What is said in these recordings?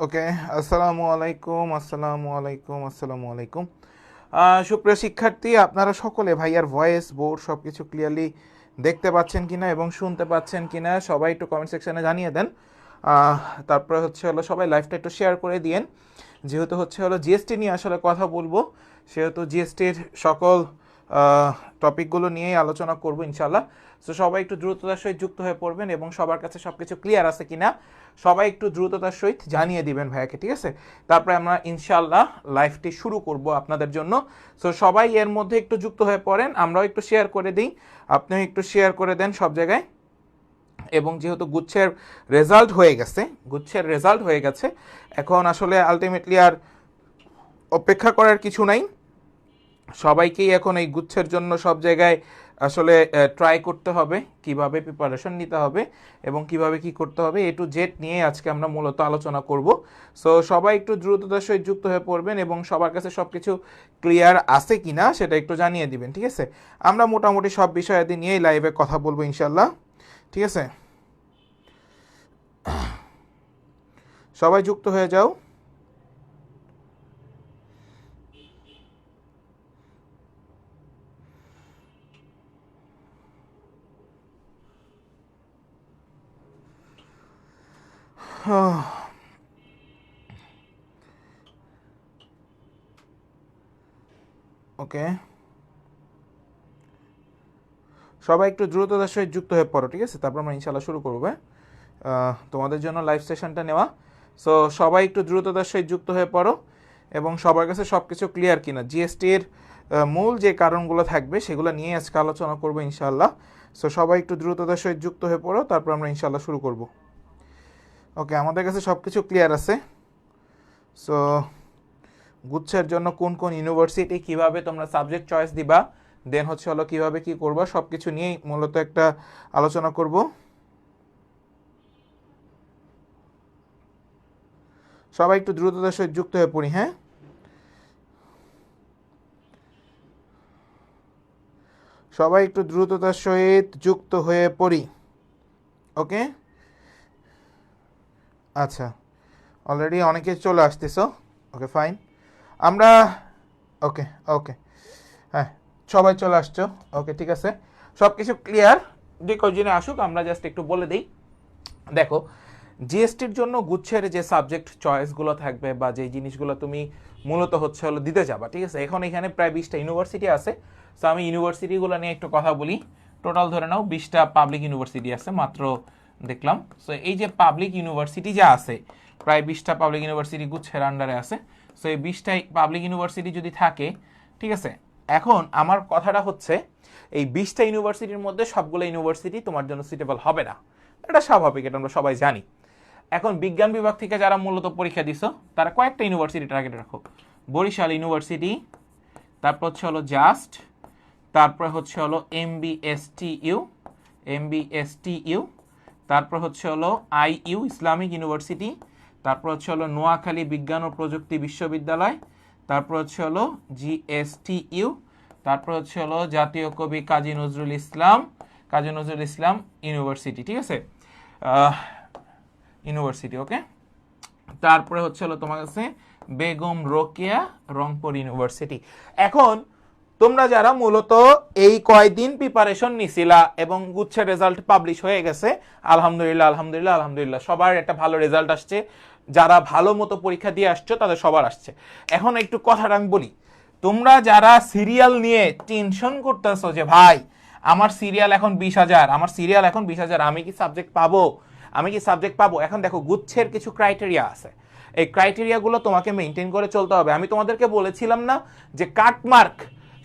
ওকে, আসসালামু আলাইকুম, আসসালামু আলাইকুম, আসসালামু আলাইকুম। সুপ্রিয় শিক্ষার্থী, আপনারা সকলে ভাইয়ার ভয়েস, বোর্ড সব কিছু ক্লিয়ারলি দেখতে পাচ্ছেন কিনা এবং শুনতে পাচ্ছেন কিনা সবাই একটু কমেন্ট সেকশনে জানিয়ে দেন। তারপরে সবাই লাইভটা একটু শেয়ার করে দিয়েন। যেহেতু জিএসটি নিয়ে আসলে কথা বলবো, সেহেতু জিএসটির সকল টপিকগুলো নিয়েই আলোচনা করবো ইনশাল্লাহ। সো সবাই একটু দ্রুততার সহিত যুক্ত হয়ে পড়বেন এবং সবার কাছে সব কিছু ক্লিয়ার আছে কিনা সবাই একটু দ্রুততার সহিত জানিয়ে দিবেন ভাইয়াকে, ঠিক আছে? তারপরে আমরা ইনশাল্লাহ লাইভটি শুরু করব আপনাদের জন্য। সো সবাই এর মধ্যে একটু যুক্ত হয়ে পড়েন, আমরাও একটু শেয়ার করে দিই, আপনিও একটু শেয়ার করে দেন সব জায়গায়। এবং যেহেতু গুচ্ছের রেজাল্ট হয়ে গেছে, এখন আসলে আলটিমেটলি আর অপেক্ষা করার কিছু নাই। সবাইকেই এখন এই গুচ্ছের জন্য সব জায়গায় আসলে ট্রাই করতে হবে, কিভাবে প্রিপারেশন নিতে হবে এবং কিভাবে কি করতে হবে, A to Z নিয়ে আজকে আমরা মূলত আলোচনা করব। সো সবাই একটু দ্রুততার সহিত যুক্ত হয়ে পড়বেন এবং সবার কাছে সব কিছু ক্লিয়ার আছে কি না সেটা একটু জানিয়ে দিবেন, ঠিক আছে? আমরা মোটামুটি সব বিষয়াদি নিয়েই লাইভে কথা বলবো ইনশাল্লাহ, ঠিক আছে? সবাই যুক্ত হয়ে যাও। ওকে, সবাই একটু দ্রুততার সহিত যুক্ত হয়ে পড়ো, ঠিক আছে? তারপর আমরা ইনশাল্লাহ শুরু করবো। তোমাদের জন্য লাইভ সেশনটা নেওয়া। সো সবাই একটু দ্রুততার সহিত যুক্ত হয়ে পড়ো এবং সবার কাছে সব কিছু ক্লিয়ার কিনা, জিএসটির মূল যে কারণগুলো থাকবে সেগুলো নিয়ে আজকে আলোচনা করবো ইনশাল্লাহ। সো সবাই একটু দ্রুততার সহিত যুক্ত হয়ে পড়ো, তারপর আমরা ইনশাল্লাহ শুরু করব। ওকে, আমাদের কাছে সব কিছু ক্লিয়ার আছে। সো গুচ্ছের জন্য কোন কোন ইউনিভার্সিটি, কিভাবে তোমরা সাবজেক্ট চয়েস দিবা, দেন কিভাবে কি করবা, সব কিছু নিয়েই মূলত একটা আলোচনা করব। সবাই একটু দ্রুততার সহিত যুক্ত হয়ে পড়ি। হ্যাঁ, সবাই একটু দ্রুততার সহিত যুক্ত হয়ে পড়ি। ওকে, আচ্ছা, অলরেডি অনেকে চলে আসতেছ। ওকে, ফাইন। আমরা ওকে ওকে হ্যাঁ, সবাই চলে আসছো। ওকে, ঠিক আছে, সব কিছু ক্লিয়ার। যে কয়জনে আসুক, আমরা জাস্ট একটু বলে দিই। দেখো, জিএসটির জন্য গুচ্ছের যে সাবজেক্ট চয়েসগুলো থাকবে বা যে জিনিসগুলো তুমি মূলত দিতে যাবা, ঠিক আছে? এখন এখানে প্রায় 20টা ইউনিভার্সিটি আছে। সো আমি ইউনিভার্সিটিগুলো নিয়ে একটু কথা বলি। টোটাল ধরে নাও 20টা পাবলিক ইউনিভার্সিটি আছে, মাত্র দেখলাম। সো এই যে পাবলিক ইউনিভার্সিটি যা আছে, প্রায় 20টা পাবলিক ইউনিভার্সিটি গুচ্ছের আন্ডারে আছে। সো এই 20টা পাবলিক ইউনিভার্সিটি যদি থাকে, ঠিক আছে, এখন আমার কথাটা হচ্ছে এই 20টা ইউনিভার্সিটির মধ্যে সবগুলো ইউনিভার্সিটি তোমার জন্য সুইটেবল হবে না। এটা স্বাভাবিক, এটা আমরা সবাই জানি। এখন বিজ্ঞান বিভাগ থেকে যারা মূলত পরীক্ষা দিছো, তারা কয়েকটা ইউনিভার্সিটি টার্গেট রাখো। বরিশাল ইউনিভার্সিটি, তারপর জাস্ট, তারপর এমবিএসটিইউ, তারপর আইইউ ইসলামিক ইউনিভার্সিটি, তারপর নোয়াখালী বিজ্ঞান ও প্রযুক্তি বিশ্ববিদ্যালয়, তারপর জিএসটিইউ, তারপর জাতীয় কবি কাজী নজরুল ইসলাম ইউনিভার্সিটি, ঠিক আছে? ইউনিভার্সিটি, ওকে। তারপরে তোমার কাছে বেগম রোকেয়া রংপুর ইউনিভার্সিটি। এখন তোমরা যারা মূলত এই কয়দিন প্রিপারেশন নিছিলা এবং গুচ্ছের রেজাল্ট পাবলিশ হয়ে গেছে, আলহামদুলিল্লাহ সবার একটা ভালো রেজাল্ট আসছে। যারা ভালো মতো পরীক্ষা দিয়ে আসছো তাদের সবার আসছে। এখন একটু কথাটা আমি বলি, তোমরা যারা সিরিয়াল নিয়ে টেনশন করতেছো যে ভাই আমার সিরিয়াল এখন 20,000, আমি কি সাবজেক্ট পাবো? এখন দেখো, গুচ্ছের কিছু ক্রাইটেরিয়া আছে। এই ক্রাইটেরিয়াগুলো তোমাকে মেনটেন করে চলতে হবে। আমি তোমাদেরকে বলেছিলাম না যে কাটমার্ক,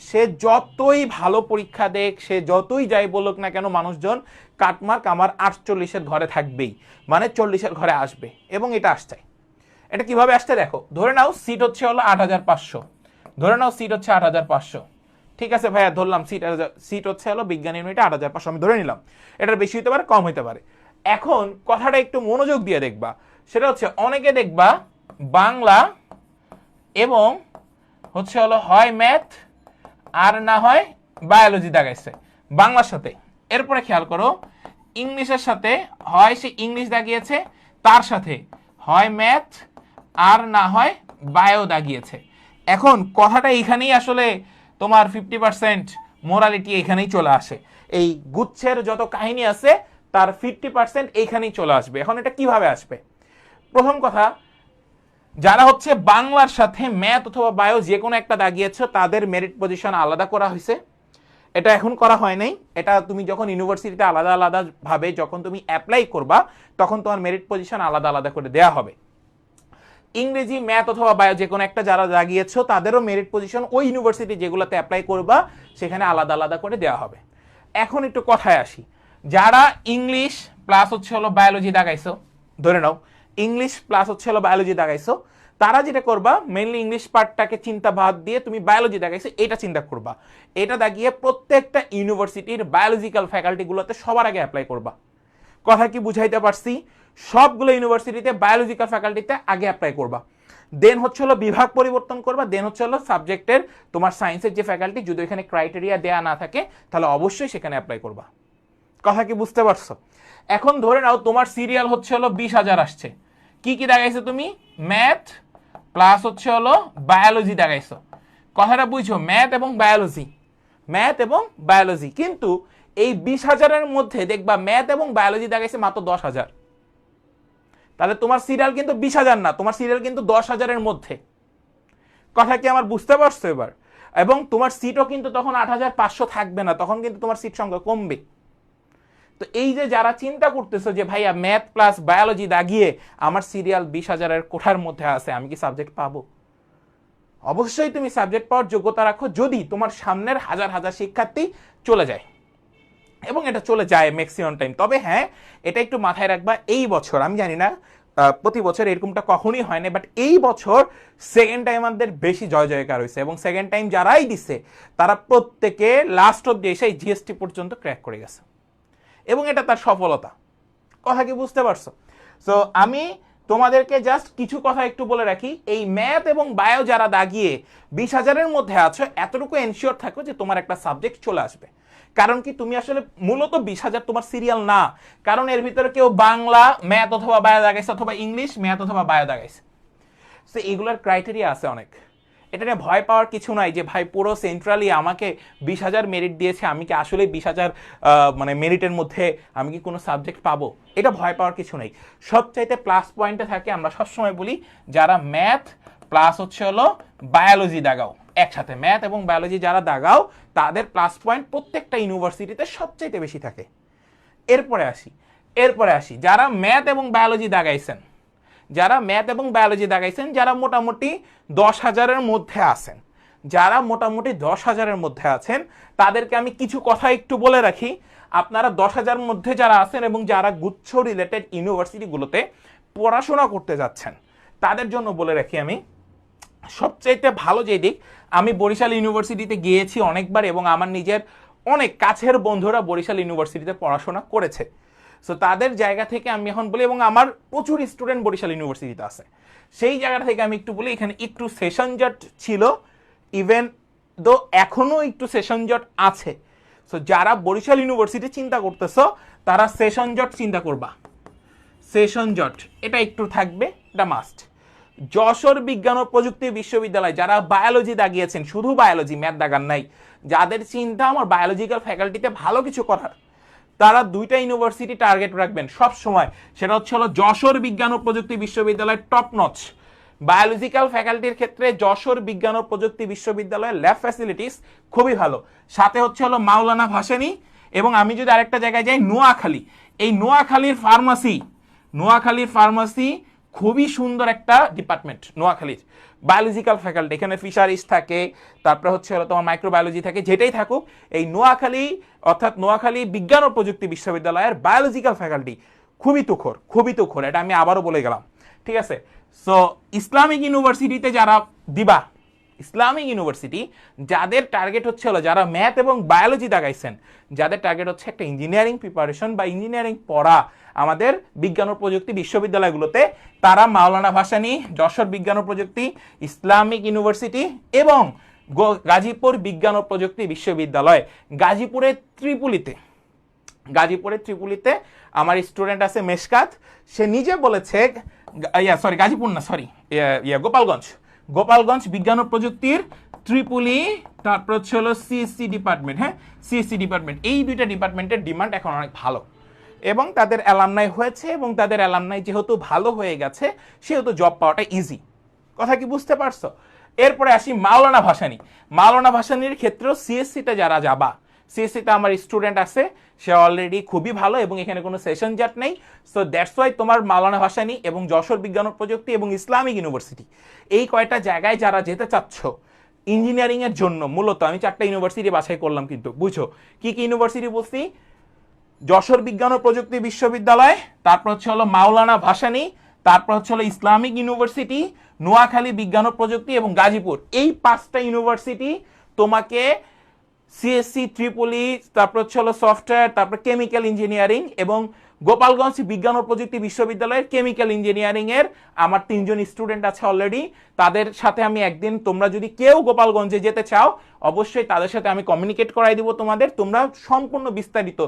সে যতই ভালো পরীক্ষা দেখ, সে যতই যাই বলুক না কেন, মানুষজন কাটমার্ক আমার 48-এর ঘরে থাকবেই, মানে 40-এর ঘরে আসবে, এবং এটা আসছে। এটা কিভাবে আসছে দেখো, ধরে নাও সিট হচ্ছে 8,500, ধরে নাও সিট হচ্ছে 8,500, ঠিক আছে ভাইয়া, ধরলাম সিট হচ্ছে বিজ্ঞান ইউনিটে 8,500, আমি ধরে নিলাম। এটার বেশি হতে পারে, কম হতে পারে। এখন কথাটা একটু মনোযোগ দিয়ে দেখবা, সেটা হচ্ছে অনেকে দেখবা বাংলা এবং হয় ম্যাথ আর না হয় বায়োলজি দাগাইছে বাংলার সাথে। এরপরে খেয়াল করো, ইংলিশের সাথে হয় সে ইংলিশ দাগিয়েছে, তার সাথে হয় ম্যাথ আর না হয় বায়ো দাগিয়েছে। এখন কথাটা এইখানেই আসলে তোমার 50% মোরালিটি এখানেই চলে আসে। এই গুচ্ছের যত কাহিনী আছে তার 50% এইখানেই চলে আসবে। এখন এটা কিভাবে আসবে? প্রথম কথা, যারা হচ্ছে বাংলার সাথে ম্যাথ অথবা বায়ো যে কোনো একটা দাগিয়েছে তাদের মেরিট পজিশন আলাদা করা হয়েছে। এটা এখন করা হয় নাই, এটা তুমি যখন ইউনিভার্সিটিতে আলাদা আলাদা ভাবে যখন তুমি অ্যাপ্লাই করবা তখন তোমার মেরিট পজিশন আলাদা আলাদা করে দেয়া হবে। ইংরেজি, ম্যাথ অথবা বায়ো যে কোনো একটা যারা দাগিয়েছো তাদেরও মেরিট পজিশন ওই ইউনিভার্সিটি যেগুলোতে অ্যাপ্লাই করবা সেখানে আলাদা আলাদা করে দেওয়া হবে। এখন একটু কথায় আসি, যারা ইংলিশ প্লাস হচ্ছে হলো বায়োলজি দাগাইছো, ধরে নাও ইংলিশ প্লাস হচ্ছে হলো বায়োলজি দাগাইছো, তারা যেটা করবা মেইনলি ইংলিশ পার্টটাকে চিন্তা বাদ দিয়ে তুমি বায়োলজি দাগাইছো এটা চিন্তা করবা। এটা দাগিয়ে প্রত্যেকটা ইউনিভার্সিটির বায়োলজিক্যাল ফ্যাকাল্টিগুলোতে সবার আগে অ্যাপ্লাই করবা। কথা কি বুঝাইতে পারছি? সবগুলো ইউনিভার্সিটিতে বায়োলজিক্যাল ফ্যাকাল্টিতে আগে অ্যাপ্লাই করবা, দেন হচ্ছে হলো বিভাগ পরিবর্তন করবা, দেন হচ্ছে হলো সাবজেক্টের তোমার সায়েন্সের যে ফ্যাকাল্টি যদি এখানে ক্রাইটেরিয়া দেয়া না থাকে তাহলে অবশ্যই সেখানে অ্যাপ্লাই করবা। কথা কি বুঝতে পারছো? এখন ধরে নাও তোমার সিরিয়াল হচ্ছে হলো 20,000 আসছে, কি কি দাগাইছো তুমি? ম্যাথ প্লাস হচ্ছে হলো বায়োলজি দাগাইছো। কথাটা বুঝছো? ম্যাথ এবং বায়োলজি, ম্যাথ এবং বায়োলজি। কিন্তু এই 20,000-এর মধ্যে দেখবা ম্যাথ এবং বায়োলজি দাগাইছে মাত্র 10,000। তাহলে তোমার সিরিয়াল কিন্তু 20,000 না, তোমার সিরিয়াল কিন্তু 10,000-এর মধ্যে। কথা কি আমার বুঝতে পারছো এবার? এবং তোমার সিটও কিন্তু তখন 8,500 থাকবে না, তখন কিন্তু তোমার সিট সংখ্যা কমবে। তো এই যে যারা চিন্তা করতেছো যে ভাইয়া ম্যাথ প্লাস বায়োলজি দাগিয়ে আমার সিরিয়াল 20,000-এর কোঠার মধ্যে আছে, আমি কি সাবজেক্ট পাবো? অবশ্যই তুমি সাবজেক্ট পাওয়ার যোগ্যতা রাখো যদি তোমার সামনের হাজার হাজার শিক্ষার্থী চলে যায়, এবং এটা চলে যায় ম্যাক্সিমাম টাইম। তবে হ্যাঁ, এটা একটু মাথায় রাখবা, এই বছর আমি জানি না প্রতি বছর এরকমটা কখনই হয় না, বাট এই বছর সেকেন্ড টাইমারদের বেশি জয় জয়কার হয়েছে, এবং সেকেন্ড টাইম যারাই দিছে তারা প্রত্যেকে লাস্ট অব্দি এসে জিএসটি পর্যন্ত ক্র্যাক করে গেছে, এবং এটা তার সফলতা। কথা কি বুঝতে পারছো? সো আমি তোমাদেরকে জাস্ট কিছু কথা একটু বলে রাখি, এই ম্যাথ এবং বায়ো যারা দাগিয়ে 20,000-এর মধ্যে আছো এতটুকু এনশিওর থাকো যে তোমার একটা সাবজেক্ট চলে আসবে। কারণ কি তুমি আসলে মূলত 20,000 তোমার সিরিয়াল না, কারণ এর ভিতরে কেউ বাংলা ম্যাথ অথবা বায়ো দাগাইছে অথবা ইংলিশ ম্যাথ অথবা বায়ো দাগাইছে। সো এগুলোর ক্রাইটেরিয়া আছে অনেক, এটা নিয়ে ভয় পাওয়ার কিছু নাই যে ভাই পুরো সেন্ট্রালি আমাকে 20,000 মেরিট দিয়েছে, আমি কি আসলে 20,000 মানে মেরিটের মধ্যে আমি কি কোনো সাবজেক্ট পাবো, এটা ভয় পাওয়ার কিছু নেই। সবচাইতে প্লাস পয়েন্টে থাকে, আমরা সবসময় বলি যারা ম্যাথ প্লাস হচ্ছে হলো বায়োলজি দাগাও, একসাথে ম্যাথ এবং বায়োলজি যারা দাগাও তাদের প্লাস পয়েন্ট প্রত্যেকটা ইউনিভার্সিটিতে সবচাইতে বেশি থাকে। এরপরে আসি যারা ম্যাথ এবং বায়োলজি দাগাইছেন, যারা ম্যাথ এবং বায়োলজি দাগাইছেন যারা মোটামুটি 10,000-এর মধ্যে আছেন, যারা মোটামুটি 10,000-এর মধ্যে আছেন তাদেরকে আমি কিছু কথা একটু বলে রাখি। আপনারা 10,000-এর মধ্যে যারা আছেন এবং যারা গুচ্ছ রিলেটেড ইউনিভার্সিটিগুলোতে পড়াশোনা করতে যাচ্ছেন তাদের জন্য বলে রাখি আমি, সবচাইতে ভালো যে দিক, আমি বরিশাল ইউনিভার্সিটিতে গিয়েছি অনেকবার এবং আমার নিজের অনেক কাছের বন্ধুরা বরিশাল ইউনিভার্সিটিতে পড়াশোনা করেছে। সো তাদের জায়গা থেকে আমি এখন বলি, এবং আমার প্রচুর স্টুডেন্ট বরিশাল ইউনিভার্সিটিতে আছে, সেই জায়গা থেকে আমি একটু বলি এখানে একটু সেশন জট ছিল, ইভেন দো এখনো একটু সেশন জট আছে। সো যারা বরিশাল ইউনিভার্সিটি চিন্তা করতেছো তারা সেশন জট চিন্তা করবা, সেশন জট এটা একটু থাকবে, এটা মাস্ট। যশোর বিজ্ঞান ও প্রযুক্তি বিশ্ববিদ্যালয় যারা বায়োলজি দাগিয়েছেন, শুধু বায়োলজি ম্যাথ দাগান নাই, যাদের চিন্তা আমার বায়োলজিক্যাল ফ্যাকাল্টিতে ভালো কিছু করার, তারা দুইটা ইউনিভার্সিটি টার্গেট রাখবেন সব সময়। সেটা হচ্ছে হলো যশোর বিজ্ঞান ও প্রযুক্তি বিশ্ববিদ্যালয় টপ নচ বায়োলজিক্যাল ফ্যাকাল্টির ক্ষেত্রে, যশোর বিজ্ঞান ও প্রযুক্তি বিশ্ববিদ্যালয়ের ল্যাব ফ্যাসিলিটিস খুবই ভালো। সাথে হচ্ছে হলো মাওলানা ভাসানী, এবং আমি যদি আরেকটা জায়গায় যাই নোয়াখালী, এই নোয়াখালীর ফার্মাসি খুবই সুন্দর একটা ডিপার্টমেন্ট নোয়াখালীর বায়োলজিক্যাল ফ্যাকাল্টি, এখানে ফিশারিজ থাকে, তারপরে হচ্ছে হলো তোমার মাইক্রোবায়োলজি থাকে, যেটাই থাকুক এই নোয়াখালী অর্থাৎ নোয়াখালী বিজ্ঞান ও প্রযুক্তি বিশ্ববিদ্যালয়ের বায়োলজিক্যাল ফ্যাকাল্টি খুবই তুখর, এটা আমি আবারও বলে গেলাম, ঠিক আছে। সো ইসলামিক ইউনিভার্সিটিতে যারা দিবা, ইসলামিক ইউনিভার্সিটি যাদের টার্গেট হচ্ছে হলো যারা ম্যাথ এবং বায়োলজি দাগাইছেন, যাদের টার্গেট হচ্ছে একটা ইঞ্জিনিয়ারিং প্রিপারেশন বা ইঞ্জিনিয়ারিং পড়া আমাদের বিজ্ঞান ও প্রযুক্তি বিশ্ববিদ্যালয়গুলোতে, তারা মাওলানা ভাসানী, যশোর বিজ্ঞান ও প্রযুক্তি, ইসলামিক ইউনিভার্সিটি এবং গাজীপুর বিজ্ঞান ও প্রযুক্তি বিশ্ববিদ্যালয়। গাজীপুরের ত্রিপুলিতে আমার স্টুডেন্ট আছে মেশকাত, সে নিজে বলেছে সরি গাজীপুর না, সরি গোপালগঞ্জ। গোপালগঞ্জ বিজ্ঞান ও প্রযুক্তির ত্রিপুলি, তারপর হচ্ছে হলো সিএসসি ডিপার্টমেন্ট। হ্যাঁ, সিএসসি ডিপার্টমেন্ট, এই দুইটা ডিপার্টমেন্টের ডিমান্ড এখন অনেক ভালো এবং তাদের অ্যালামনাই হয়েছে এবং তাদের অ্যালামনাই যেহেতু ভালো হয়ে গেছে সেহেতু জব পাওয়াটা ইজি। কথা কি বুঝতে পারছো? এরপরে আসি মাওলানা ভাসানী। মাওলানা ভাসানীর ক্ষেত্রেও সিএসসিতে যারা যাবা, সিএসসিতে আমার স্টুডেন্ট আছে, সে অলরেডি খুবই ভালো এবং এখানে কোনো সেশন জাট নেই। সো দ্যাটস ওয়াই তোমার মাওলানা ভাসানী এবং যশোর বিজ্ঞান ও প্রযুক্তি এবং ইসলামিক ইউনিভার্সিটি, এই কয়টা জায়গায় যারা যেতে চাচ্ছ ইঞ্জিনিয়ারিং এর জন্য, মূলত আমি 4টা ইউনিভার্সিটি বাছাই করলাম, কিন্তু বুঝো কি কি ইউনিভার্সিটি বলছি? যশোর বিজ্ঞান ও প্রযুক্তি বিশ্ববিদ্যালয়, তারপর হচ্ছে হলো মাওলানা ভাসানী, তারপর হচ্ছে হলো ইসলামিক ইউনিভার্সিটি, নোয়াখালী বিজ্ঞান ও প্রযুক্তি এবং গাজীপুর। এই 5টা ইউনিভার্সিটি তোমাকে সিএসসি, ত্রিপুলি, তারপর হচ্ছে হলো সফটওয়্যার, তারপর কেমিক্যাল ইঞ্জিনিয়ারিং এবং গোপালগঞ্জ বিজ্ঞান ও প্রযুক্তি বিশ্ববিদ্যালয়ের কেমিক্যাল ইঞ্জিনিয়ারিং এর আমার 3জন স্টুডেন্ট আছে অলরেডি। তাদের সাথে আমি একদিন, তোমরা যদি কেউ গোপালগঞ্জে যেতে চাও অবশ্যই তাদের সাথে আমি কমিউনিকেট করাই দিব তোমাদের। তোমরা সম্পূর্ণ বিস্তারিত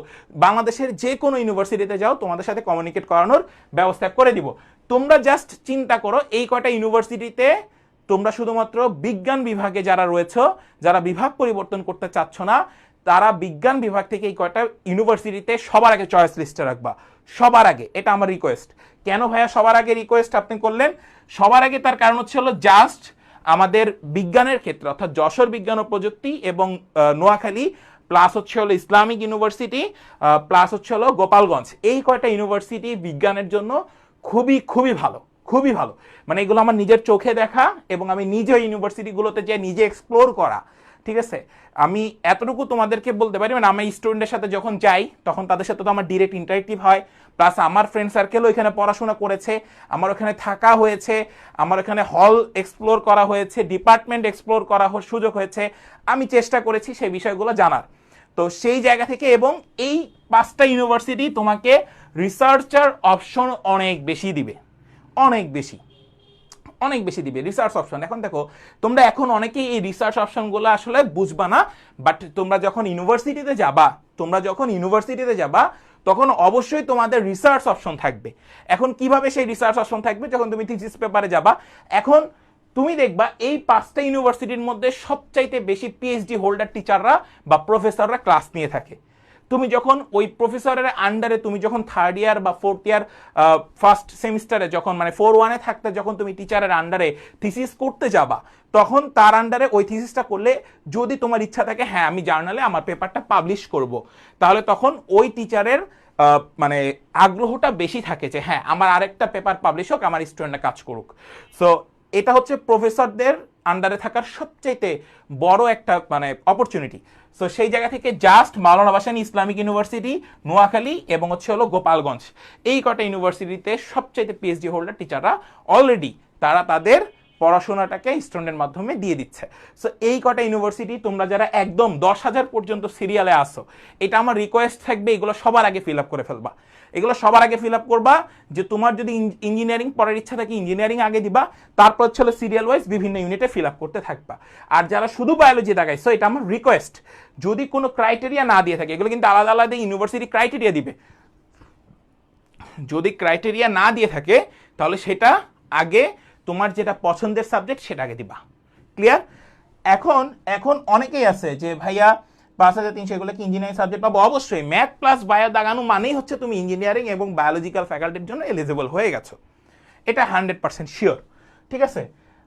বাংলাদেশের যে কোনো ইউনিভার্সিটিতে যাও তোমাদের সাথে কমিউনিকেট করানোর ব্যবস্থা করে দিব। তোমরা জাস্ট চিন্তা করো এই কয়টা ইউনিভার্সিটিতে তোমরা শুধুমাত্র বিজ্ঞান বিভাগে যারা রয়েছে, যারা বিভাগ পরিবর্তন করতে চাচ্ছ না, তারা বিজ্ঞান বিভাগ থেকে এই কয়টা ইউনিভার্সিটিতে সবার আগে চয়েস লিস্টে রাখবা, সবার আগে। এটা আমার রিকোয়েস্ট। কেন ভাইয়া সবার আগে রিকোয়েস্ট আপনি করলেন? সবার আগে তার কারণ হচ্ছে হলো জাস্ট আমাদের বিজ্ঞানের ক্ষেত্রে, অর্থাৎ যশোর বিজ্ঞান ও প্রযুক্তি এবং নোয়াখালী, প্লাস হচ্ছে হলো ইসলামিক ইউনিভার্সিটি, প্লাস হচ্ছে হলো গোপালগঞ্জ, এই কয়টা ইউনিভার্সিটি বিজ্ঞানের জন্য খুবই খুবই ভালো, খুবই ভালো। মানে এগুলো আমার নিজের চোখে দেখা এবং আমি নিজে ইউনিভার্সিটিগুলোতে যে নিজে এক্সপ্লোর করা। ঠিক আছে, আমি এতটুকু তোমাদেরকে বলতে পারি, মানে আমি স্টুডেন্টের সাথে যখন যাই তখন তাদের সাথে তো আমার ডিরেক্ট ইন্টারেক্টিভ হয়, প্লাস আমার ফ্রেন্ড সার্কেলও এখানে পড়াশোনা করেছে, আমার ওখানে থাকা হয়েছে, আমার ওখানে হল এক্সপ্লোর করা হয়েছে, ডিপার্টমেন্ট এক্সপ্লোর করা সুযোগ হয়েছে। আমি চেষ্টা করেছি সেই বিষয়গুলো জানার। তো সেই জায়গা থেকে, এবং এই 5টা ইউনিভার্সিটি তোমাকে রিসার্চার অপশন অনেক বেশি দিবে, অনেক বেশি, অনেক বেশি দিবে রিসার্চ অপশন। এখন দেখো তোমরা এখন অনেকেই এই রিসার্চ অপশনগুলো আসলে বুঝবা না, বাট তোমরা যখন ইউনিভার্সিটিতে যাবা তখন অবশ্যই তোমাদের রিসার্চ অপশন থাকবে। এখন কিভাবে সেই রিসার্চ অপশন থাকবে? যখন তুমি থিসিস পেপারে যাবা, এখন তুমি দেখবা এই 5টা ইউনিভার্সিটির মধ্যে সবচাইতে বেশি পিএইচডি হোল্ডার টিচাররা বা প্রফেসররা ক্লাস নিয়ে থাকে। তুমি যখন ওই প্রফেসরের আন্ডারে, তুমি যখন 3rd ইয়ার বা 4th ইয়ার ফার্স্ট সেমিস্টারে যখন, মানে 4-1-এ থাকতে যখন তুমি টিচারের আন্ডারে থিসিস করতে যাবা, তখন তার আন্ডারে ওই থিসিসটা করলে যদি তোমার ইচ্ছা থাকে হ্যাঁ আমি জার্নালে আমার পেপারটা পাবলিশ করব, তাহলে তখন ওই টিচারের মানে আগ্রহটা বেশি থাকে যে হ্যাঁ আমার আরেকটা পেপার পাবলিশ হোক, আমার স্টুডেন্টরা কাজ করুক। সো এটা হচ্ছে প্রফেসরদের আন্ডারে থাকার সবচাইতে বড় একটা মানে অপরচুনিটি। সো সেই জায়গা থেকে জাস্ট মাওলানা ভাসানী, ইসলামিক ইউনিভার্সিটি, নোয়াখালী এবং হচ্ছে হলো গোপালগঞ্জ, এই কটা ইউনিভার্সিটিতে সবচাইতে পিএইচডি হোল্ডার টিচাররা অলরেডি তারা তাদের পড়াশোনাটাকে স্টুডেন্টের মাধ্যমে দিয়ে দিচ্ছে। সো এই কটা ইউনিভার্সিটি তোমরা যারা একদম 10,000 পর্যন্ত সিরিয়ালে আসো, এটা আমার রিকোয়েস্ট থাকবে এগুলো সবার আগে ফিল আপ করে ফেলবা, এগুলো সবার আগে ফিল আপ করবা। যে তোমার যদি ইঞ্জিনিয়ারিং পড়ার ইচ্ছা থাকে ইঞ্জিনিয়ারিং আগে দিবা, তারপর হচ্ছে সিরিয়াল ওয়াইজ বিভিন্ন ইউনিটে ফিল আপ করতে থাকবা। আর যারা শুধু বায়োলজি দেখাইছো, এটা আমার রিকোয়েস্ট, যদি কোনো ক্রাইটেরিয়া না দিয়ে থাকে, এগুলো কিন্তু আলাদা আলাদা ইউনিভার্সিটি ক্রাইটেরিয়া দিবে, যদি ক্রাইটেরিয়া না দিয়ে থাকে তাহলে সেটা আগে তোমার যেটা পছন্দের সাবজেক্ট সেটা আগে দিবা। ক্লিয়ার? এখন অনেকেই আছে যে ভাইয়া 5,300 এগুলো কি ইঞ্জিনিয়ারিং সাবজেক্ট পাবো? অবশ্যই ম্যাথ প্লাস বায়ো দাগানো মানেই হচ্ছে তুমি ইঞ্জিনিয়ারিং এবং বায়োলজিক্যাল ফ্যাকাল্টির জন্য এলিজিবল হয়ে গেছো, এটা 100% শিওর। ঠিক আছে?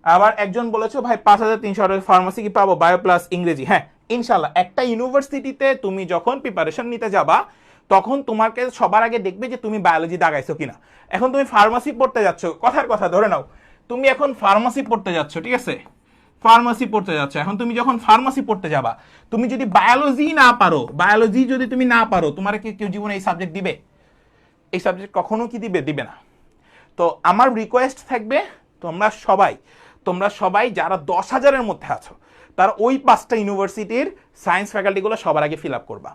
আবার একজন বলেছো ভাই 5,300 ফার্মাসি কি পাবো বায়ো প্লাস ইংরেজি? হ্যাঁ ইনশাল্লাহ। একটা ইউনিভার্সিটিতে তুমি যখন প্রিপারেশন নিতে যাবা তখন তোমাকে সবার আগে দেখবে যে তুমি বায়োলজি দাগাইছো কিনা। এখন তুমি ফার্মাসি পড়তে যাচ্ছ, কথার কথা ধরে নাও তুমি এখন ফার্মাসি পড়তে যাচ্ছ, ঠিক আছে, ফার্মাসি পড়তে যাচ্ছ, এখন তুমি যখন ফার্মাসি পড়তে যাবা, তুমি যদি বায়োলজি না পারো, বায়োলজি যদি তুমি না পারো, তোমার কি কেউ জীবনে এই সাবজেক্ট দিবে? এই সাবজেক্ট কখনো কি দিবে না। তো আমার রিকোয়েস্ট থাকবে তোমরা সবাই যারা 10,000-এর মধ্যে আছো, তারা ওই 5টা ইউনিভার্সিটির সায়েন্স ফ্যাকাল্টিগুলো সবার আগে ফিল আপ করবা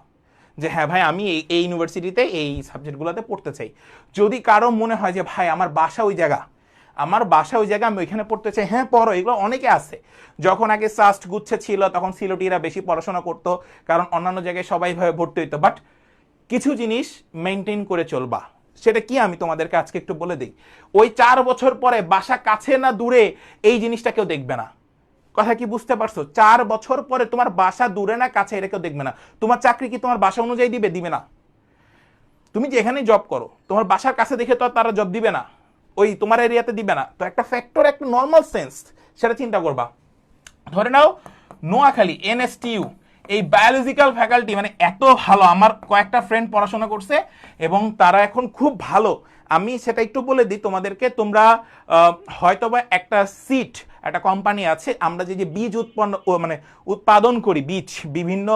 যে হ্যাঁ ভাই আমি এই ইউনিভার্সিটিতে এই সাবজেক্টগুলোতে পড়তে চাই। যদি কারো মনে হয় যে ভাই আমার বাসা ওই জায়গা, আমি ওইখানে পড়তে চাই, হ্যাঁ পড়ো, এগুলো অনেকে আছে। যখন আগে সাস্ট গুচ্ছে ছিল তখন সিলেটিরা বেশি পড়াশোনা করতো, কারণ অন্যান্য জায়গায় সবাই ভাবে ভর্তি হইতো। বাট কিছু জিনিস মেনটেন করে চলবা, সেটা কি আমি তোমাদেরকে আজকে একটু বলে দিই। ওই 4 বছর পরে বাসা কাছে না দূরে এই জিনিসটা কেউ দেখবে না। কথা কি বুঝতে পারছো? 4 বছর পরে তোমার বাসা দূরে না কাছে এটা কেউ দেখবে না। তোমার চাকরি কি তোমার বাসা অনুযায়ী দিবে না। তুমি যেখানে জব করো তোমার বাসার কাছে দেখে তো তারা জব দিবে না, ওই তোমার এরিয়াতে দিবে না। তো একটা ফ্যাক্টর, একটা নর্মাল সেন্স, সেটা চিন্তা করবা। ধরে নাও নোয়াখালী NSTU এই বায়োলজিক্যাল ফ্যাকাল্টি মানে এত ভালো, আমার কয়েকটা ফ্রেন্ড পড়াশোনা করছে এবং তারা এখন খুব ভালো। আমি সেটা একটু বলে দিই তোমাদেরকে, তোমরা হয়তোবা একটা সিট, একটা কোম্পানি আছে, আমরা যে বীজ মানে উৎপাদন করি, বীজ বিভিন্ন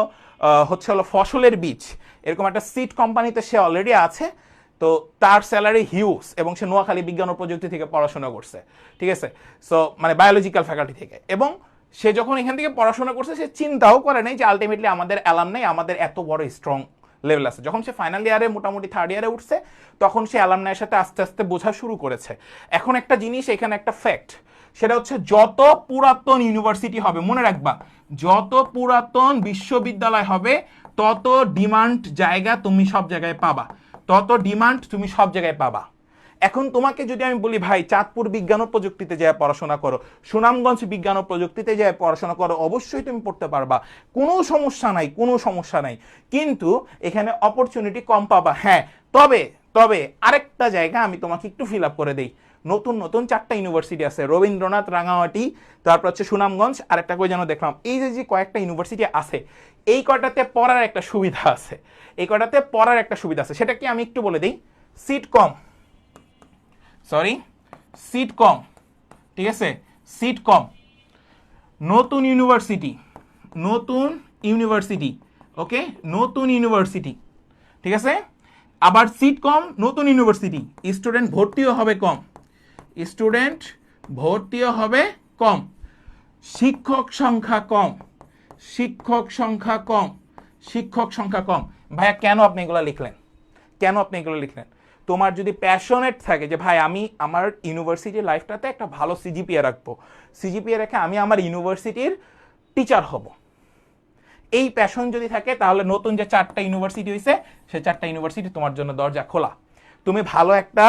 হচ্ছে হলো ফসলের বীজ, এরকম একটা সিট কোম্পানিতে সে অলরেডি আছে। তো তার স্যালারি হিউজ এবং সে নোয়াখালী বিজ্ঞান ও প্রযুক্তি থেকে পড়াশোনা করছে, ঠিক আছে, সো মানে বায়োলজিক্যাল ফ্যাকাল্টি থেকে। এবং সে যখন এখান থেকে পড়াশোনা করছে সে চিন্তাও করে নাই যে আলটিমেটলি আমাদের অ্যালামনাই আমাদের এত বড় স্ট্রং লেভেল আছে। যখন সে ফাইনাল ইয়ারে মোটামুটি 3rd ইয়ারে উঠছে তখন সে অ্যালামনাইয়ের সাথে আস্তে আস্তে বোঝা শুরু করেছে। এখন একটা জিনিস এখানে একটা ফ্যাক্ট, সেটা হচ্ছে যত পুরাতন ইউনিভার্সিটি হবে, মনে রাখবা, যত পুরাতন বিশ্ববিদ্যালয় হবে তত ডিমান্ড জায়গা তুমি সব জায়গায় পাবা, তত ডিমান্ড তুমি সব জায়গায় পাবা। এখন তোমাকে যদি আমি বলি ভাই চাঁদপুর বিজ্ঞান ও প্রযুক্তিতে যায় পড়াশোনা করো, সুনামগঞ্জ বিজ্ঞান ও প্রযুক্তিতে যায় পড়াশোনা করো, অবশ্যই তুমি পড়তে পারবা, কোনো সমস্যা নাই, কোনো সমস্যা নাই। কিন্তু এখানে অপরচুনিটি কম পাবা। হ্যাঁ, তবে তবে আরেকটা জায়গা আমি তোমাকে একটু ফিল আপ করে দেই। নতুন নতুন 4টা ইউনিভার্সিটি আছে, রবীন্দ্রনাথ, রাঙামাটি, তারপর হচ্ছে সুনামগঞ্জ, আর একটা কই যেন দেখলাম। এই যে কয়েকটা ইউনিভার্সিটি আছে, এই কয়টাতে পড়ার একটা সুবিধা আছে, এই কয়টাতে পড়ার একটা সুবিধা আছে। সেটা কি আমি একটু বলে দিই। সিট কম, সিট কম, ঠিক আছে, সিট কম। নতুন ইউনিভার্সিটি, নতুন ইউনিভার্সিটি, ওকে, নতুন ইউনিভার্সিটি, ঠিক আছে। আবার সিট কম, নতুন ইউনিভার্সিটি, স্টুডেন্ট ভর্তিও হবে কম, স্টুডেন্ট ভর্তিও হবে কম, শিক্ষক সংখ্যা কম, শিক্ষক সংখ্যা কম, শিক্ষক সংখ্যা কম। ভাইয়া কেন আপনি এগুলো লিখলেন? কেন আপনি এগুলো লিখলেন? তোমার যদি প্যাশনেট থাকে যে ভাই আমি আমার ইউনিভার্সিটি লাইফটাতে একটা ভালো সিজিপিএ রাখবো, সিজিপিএ রেখে আমি আমার ইউনিভার্সিটির টিচার হব, এই প্যাশন যদি থাকে তাহলে নতুন যে 4টা ইউনিভার্সিটি হয়েছে সেই 4টা ইউনিভার্সিটি তোমার জন্য দরজা খোলা। তুমি ভালো একটা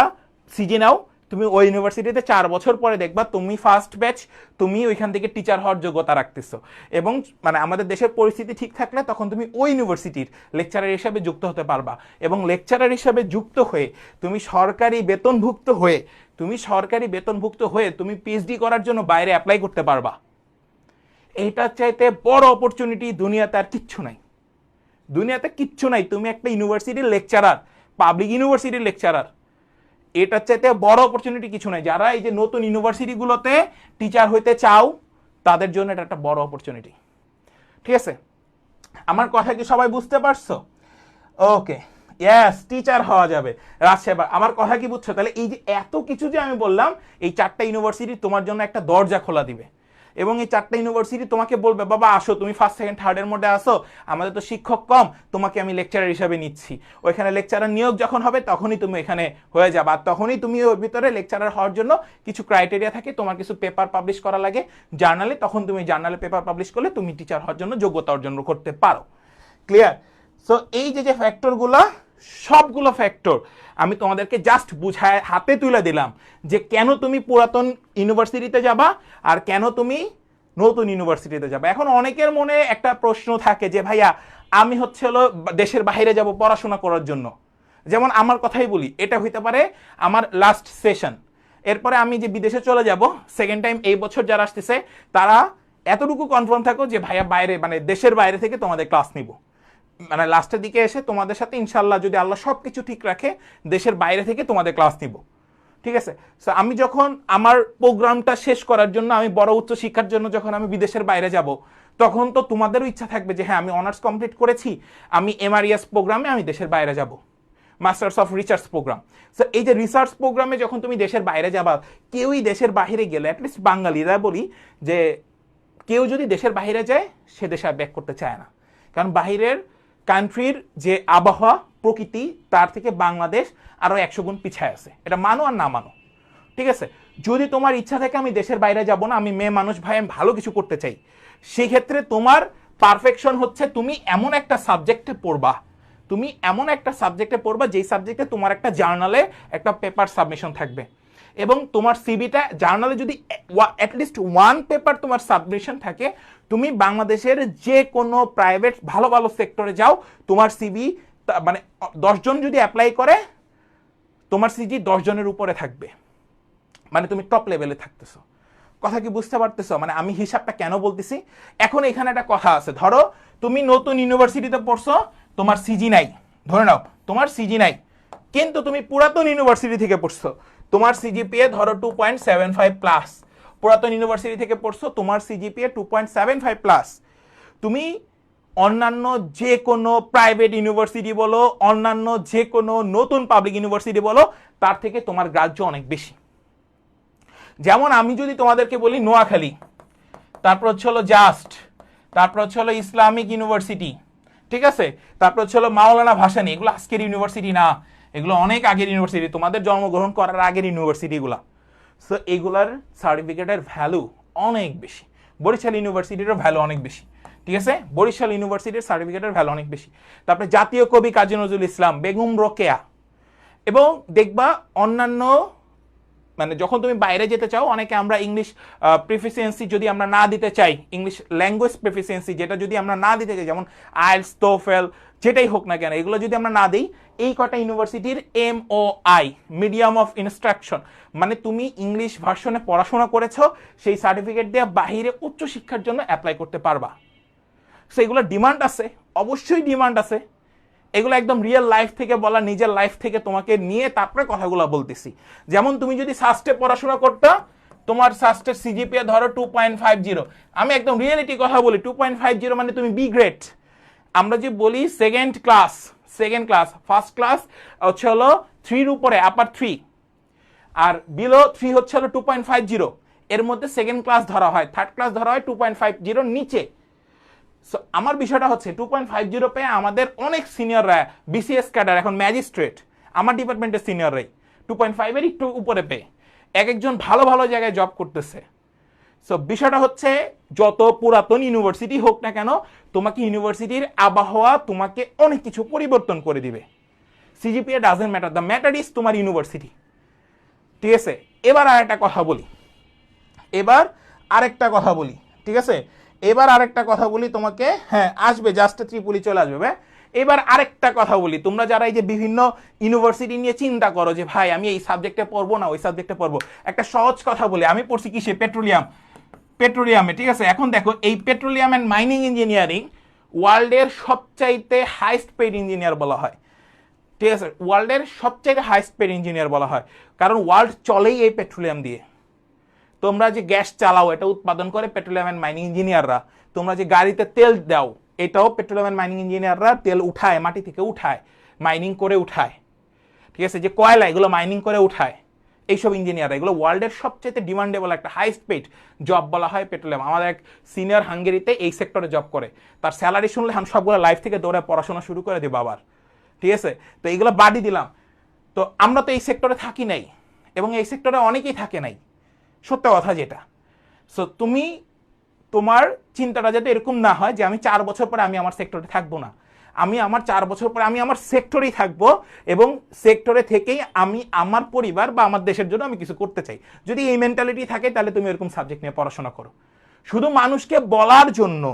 সিজি নাও, তুমি ওই ইউনিভার্সিটিতে 4 বছর পরে দেখবা তুমি ফার্স্ট ব্যাচ, তুমি ওইখান থেকে টিচার হওয়ার যোগ্যতা রাখতেছো। এবং মানে আমাদের দেশের পরিস্থিতি ঠিক থাকলে তখন তুমি ওই ইউনিভার্সিটির লেকচারার হিসাবে যুক্ত হতে পারবা। এবং লেকচারার হিসাবে যুক্ত হয়ে তুমি সরকারি বেতনভুক্ত হয়ে, তুমি পিএইচডি করার জন্য বাইরে অ্যাপ্লাই করতে পারবা। এইটার চাইতে বড় অপরচুনিটি দুনিয়াতে আর কিচ্ছু নাই, দুনিয়াতে কিচ্ছু নাই। তুমি একটা ইউনিভার্সিটির লেকচারার, পাবলিক ইউনিভার্সিটির লেকচারার, এটার চাইতে বড় অপরচুনিটি কিছু নাই। যারা এই যে নতুন ইউনিভার্সিটিগুলোতে টিচার হইতে চাও তাদের জন্য এটা একটা বড় অপরচুনিটি, ঠিক আছে। আমার কথা কি সবাই বুঝতে পারছো? ওকে, ইয়েস, টিচার হওয়া যাবে রাজশাহী। আমার কথা কি বুঝছো? তাহলে এই যে এত কিছু যে আমি বললাম, এই 4টা ইউনিভার্সিটি তোমার জন্য একটা দরজা খোলা দিবে। এবং এই 4টা ইউনিভার্সিটি তোমাকে বলবে বাবা আসো, তুমি ফার্স্ট সেকেন্ড থার্ডের মধ্যে আসো, আমাদের তো শিক্ষক কম, তোমাকে আমি লেকচারার হিসাবে নিচ্ছি। ওইখানে লেকচারার নিয়োগ যখন হবে তখনই তুমি এখানে হয়ে যাবে। আর তখনই তুমি ওর ভিতরে লেকচারার হওয়ার জন্য কিছু ক্রাইটেরিয়া থাকে, তোমার কিছু পেপার পাবলিশ করা লাগে জার্নালে, তখন তুমি জার্নালে পেপার পাবলিশ করলে তুমি টিচার হওয়ার জন্য যোগ্যতা অর্জন করতে পারো। ক্লিয়ার? সো এই যে ফ্যাক্টরগুলো, সবগুলো ফ্যাক্টর আমি তোমাদেরকে জাস্ট বুঝায় হাতে তুলে দিলাম যে কেন তুমি পুরাতন ইউনিভার্সিটিতে যাবা আর কেন তুমি নতুন ইউনিভার্সিটিতে যাবা। এখন অনেকের মনে একটা প্রশ্ন থাকে যে ভাইয়া আমি হচ্ছে হলো দেশের বাইরে যাব পড়াশোনা করার জন্য। যেমন আমার কথাই বলি, এটা হইতে পারে আমার লাস্ট সেশন, এরপরে আমি যে বিদেশে চলে যাব সেকেন্ড টাইম এই বছর যারা আসতেছে তারা এতটুকু কনফার্ম থাকো যে ভাইয়া বাইরে মানে দেশের বাইরে থেকে তোমাদের ক্লাস নিব, মানে লাস্টের দিকে এসে তোমাদের সাথে ইনশাল্লাহ যদি আল্লাহ সব কিছু ঠিক রাখে দেশের বাইরে থেকে তোমাদের ক্লাস নিব, ঠিক আছে। সো আমি যখন আমার প্রোগ্রামটা শেষ করার জন্য আমি বড় উচ্চ শিক্ষার জন্য যখন আমি বিদেশের বাইরে যাব তখন তো তোমাদেরও ইচ্ছা থাকবে যে হ্যাঁ আমি অনার্স কমপ্লিট করেছি, আমি MRES প্রোগ্রামে আমি দেশের বাইরে যাব, masters of research programme. So এই যে রিসার্চ প্রোগ্রামে যখন তুমি দেশের বাইরে যাবা, কেউই দেশের বাইরে গেলে অ্যাটলিস্ট বাঙালিরা বলি যে কেউ যদি দেশের বাইরে যায় সে দেশে আর ব্যাক করতে চায় না, কারণ বাহিরের কান্ট্রির যে আবহাওয়া প্রকৃতি তার থেকে বাংলাদেশ আরো 100 গুণ পিছায় আছে, এটা মানো আর না মানো, ঠিক আছে। যদি তোমার ইচ্ছা থাকে আমি দেশের বাইরে যাব না, আমি মেয়ে মানুষ ভাই, আমি ভালো কিছু করতে চাই, সেই ক্ষেত্রে তোমার পারফেকশন হচ্ছে তুমি এমন একটা সাবজেক্টে পড়বা তুমি এমন একটা সাবজেক্টে পড়বা যেই সাবজেক্টে তোমার একটা জার্নালে একটা পেপার সাবমিশন থাকবে, এবং তোমার সিভিটা জার্নালে যদি অ্যাটলিস্ট ওয়ান পেপার তোমার সাবমিশন থাকে, তুমি বাংলাদেশের যে কোনো প্রাইভেট ভালো ভালো সেক্টরে যাও, তোমার সিভি মানে 10 জন যদি অ্যাপ্লাই করে তোমার সিজি 10 জনের উপরে থাকবে, মানে তুমি টপ লেভেলে থাকতেছো। কথা কি বুঝতে পারতেছো? মানে আমি হিসাবটা কেন বলতেছি। এখন এখানে একটা কথা আছে, ধরো তুমি নতুন ইউনিভার্সিটিতে পড়ছো, তোমার সিজি নাই, ধরে নাও তোমার সিজি নাই, কিন্তু তুমি পুরাতন ইউনিভার্সিটি থেকে পড়ছো, তোমার সিজিপিএ ধরো 2.75 প্লাস, পুরাতন ইউনিভার্সিটি থেকে পড়ছো, তোমার সিজিপিএ 2.75 প্লাস, তুমি অন্যান্য যে কোনো প্রাইভেট ইউনিভার্সিটি বলো, অন্যান্য যে কোনো নতুন পাবলিক ইউনিভার্সিটি বলো, তার থেকে তোমার গ্রাহ্য অনেক বেশি। যেমন আমি যদি তোমাদেরকে বলি নোয়াখালী, তারপর হচ্ছে হলো জাস্ট, তারপর হচ্ছে হলো ইসলামিক ইউনিভার্সিটি, ঠিক আছে, তারপর হচ্ছে হলো মাওলানা ভাসানী, এগুলো আজকের ইউনিভার্সিটি না, এগুলো অনেক আগের ইউনিভার্সিটি, তোমাদের জন্মগ্রহণ করার আগের ইউনিভার্সিটিগুলা। সো এগুলার সার্টিফিকেটের ভ্যালু অনেক বেশি, বরিশাল ইউনিভার্সিটিরও ভ্যালু অনেক বেশি, ঠিক আছে, বরিশাল ইউনিভার্সিটির সার্টিফিকেটের ভ্যালু অনেক বেশি। তারপরে জাতীয় কবি কাজী নজরুল ইসলাম, বেগম রোকেয়া, এবং দেখবা অন্যান্য, মানে যখন তুমি বাইরে যেতে চাও, অনেকে আমরা ইংলিশ প্রিফিসিয়েন্সি যদি আমরা না দিতে চাই, ইংলিশ ল্যাঙ্গুয়েজ প্রিফিসিয়েন্সি যেটা যদি আমরা না দিতে চাই, যেমন আইএলটিএস, টোফেল, যেটাই হোক না কেন, এগুলো যদি আমরা না দিই, এই কটা ইউনিভার্সিটির MOI, মিডিয়াম অফ ইনস্ট্রাকশন, মানে তুমি ইংলিশ ভার্সনে পড়াশোনা করেছো, সেই সার্টিফিকেট দিয়ে বাহিরে উচ্চশিক্ষার জন্য অ্যাপ্লাই করতে পারবা। সো এগুলো ডিমান্ড আছে, অবশ্যই ডিমান্ড আছে। এগুলো একদম রিয়েল লাইফ থেকে বলা, নিজের লাইফ থেকে তোমাকে নিয়ে তারপরে কথাগুলো বলতেছি। যেমন তুমি যদি সাস্টে পড়াশোনা করতে, তোমার সাস্টের সিজিপিএ ধরো 2.50, আমি একদম রিয়েলিটি কথা বলি, 2.50 মানে তুমি বি গ্রেড। আমরা যে বলি সেকেন্ড ক্লাস, ফার্স্ট ক্লাস হচ্ছে হলো 3 উপরে, আপার 3, আর বিলো 3 হচ্ছে হলো 2.50, এর মধ্যে সেকেন্ড ক্লাস ধরা হয়, থার্ড ক্লাস ধরা হয় 2.50 নিচে। সো আমার বিষয়টা হচ্ছে 2.50 পেয়ে আমাদের অনেক সিনিয়ররা, বিসিএস ক্যাডার, এখন ম্যাজিস্ট্রেট, আমার ডিপার্টমেন্টের সিনিয়ররাই 2.5 একটু উপরে পেয়ে এক একজন ভালো ভালো জায়গায় জব করতেছে। সো বিষয়টা হচ্ছে যত পুরাতন ইউনিভার্সিটি হোক না কেন, তোমাকে ইউনিভার্সিটির আবহাওয়া তোমাকে অনেক কিছু পরিবর্তন করে দিবে। CGPA doesn't matter, the matter is তোমার ইউনিভার্সিটি, ঠিক আছে। এবার আরেকটা কথা বলি, ঠিক আছে, এবার আরেকটা কথা বলি তোমাকে, হ্যাঁ আসবে, জাস্ট ত্রিপুলি চলে আসবে। এবার আরেকটা কথা বলি, তোমরা যারা এই যে বিভিন্ন ইউনিভার্সিটি নিয়ে চিন্তা করো যে ভাই আমি এই সাবজেক্টে পড়বো না ওই সাবজেক্টে পড়বো, একটা সহজ কথা বলি, আমি পড়ছি কিসে, পেট্রোলিয়ামে, ঠিক আছে। এখন দেখো এই পেট্রোলিয়াম অ্যান্ড মাইনিং ইঞ্জিনিয়ারিং ওয়ার্ল্ডের সবচাইতে হাইস্ট পেইড ইঞ্জিনিয়ার বলা হয়, ঠিক আছে, ওয়ার্ল্ডের সবচাইতে হাইস্ট পেইড ইঞ্জিনিয়ার বলা হয়, কারণ ওয়ার্ল্ড চলেই এই পেট্রোলিয়াম দিয়ে। তোমরা যে গ্যাস চালাও এটা উৎপাদন করে পেট্রোলিয়াম অ্যান্ড মাইনিং ইঞ্জিনিয়াররা, তোমরা যে গাড়িতে তেল দাও এটাও পেট্রোলিয়াম অ্যান্ড মাইনিং ইঞ্জিনিয়াররা তেল উঠায়, মাটি থেকে উঠায়, মাইনিং করে উঠায়, ঠিক আছে, যে কয়লা এগুলো মাইনিং করে উঠায়, এইসব ইঞ্জিনিয়াররা, এগুলো ওয়ার্ল্ডের সবচেয়ে ডিমান্ডেবল একটা হাইস্ট পেইড জব বলা হয় পেট্রোলিয়াম। আমাদের এক সিনিয়র হাঙ্গেরিতে এই সেক্টরে জব করে, তার স্যালারি শুনলে আমি সবগুলো লাইফ থেকে দৌড়ে পড়াশোনা শুরু করে দিই বাবার, ঠিক আছে। তো এইগুলো বাদই দিলাম, তো আমরা তো এই সেক্টরে থাকি নাই, এবং এই সেক্টরে অনেকেই থাকে নাই, সত্য কথা যেটা। সো তুমি তোমার চিন্তাটা যাতে এরকম না হয় যে আমি 4 বছর পরে আমি আমার সেক্টরে থাকবো না, আমি আমার 4 বছর পরে আমি আমার সেক্টরেই থাকবো, এবং সেক্টরে থেকেই আমি আমার পরিবার বা আমার দেশের জন্য আমি কিছু করতে চাই। যদি এই মেন্টালিটি থাকে তাহলে তুমি এরকম সাবজেক্ট নিয়ে পড়াশোনা করো, শুধু মানুষকে বলার জন্য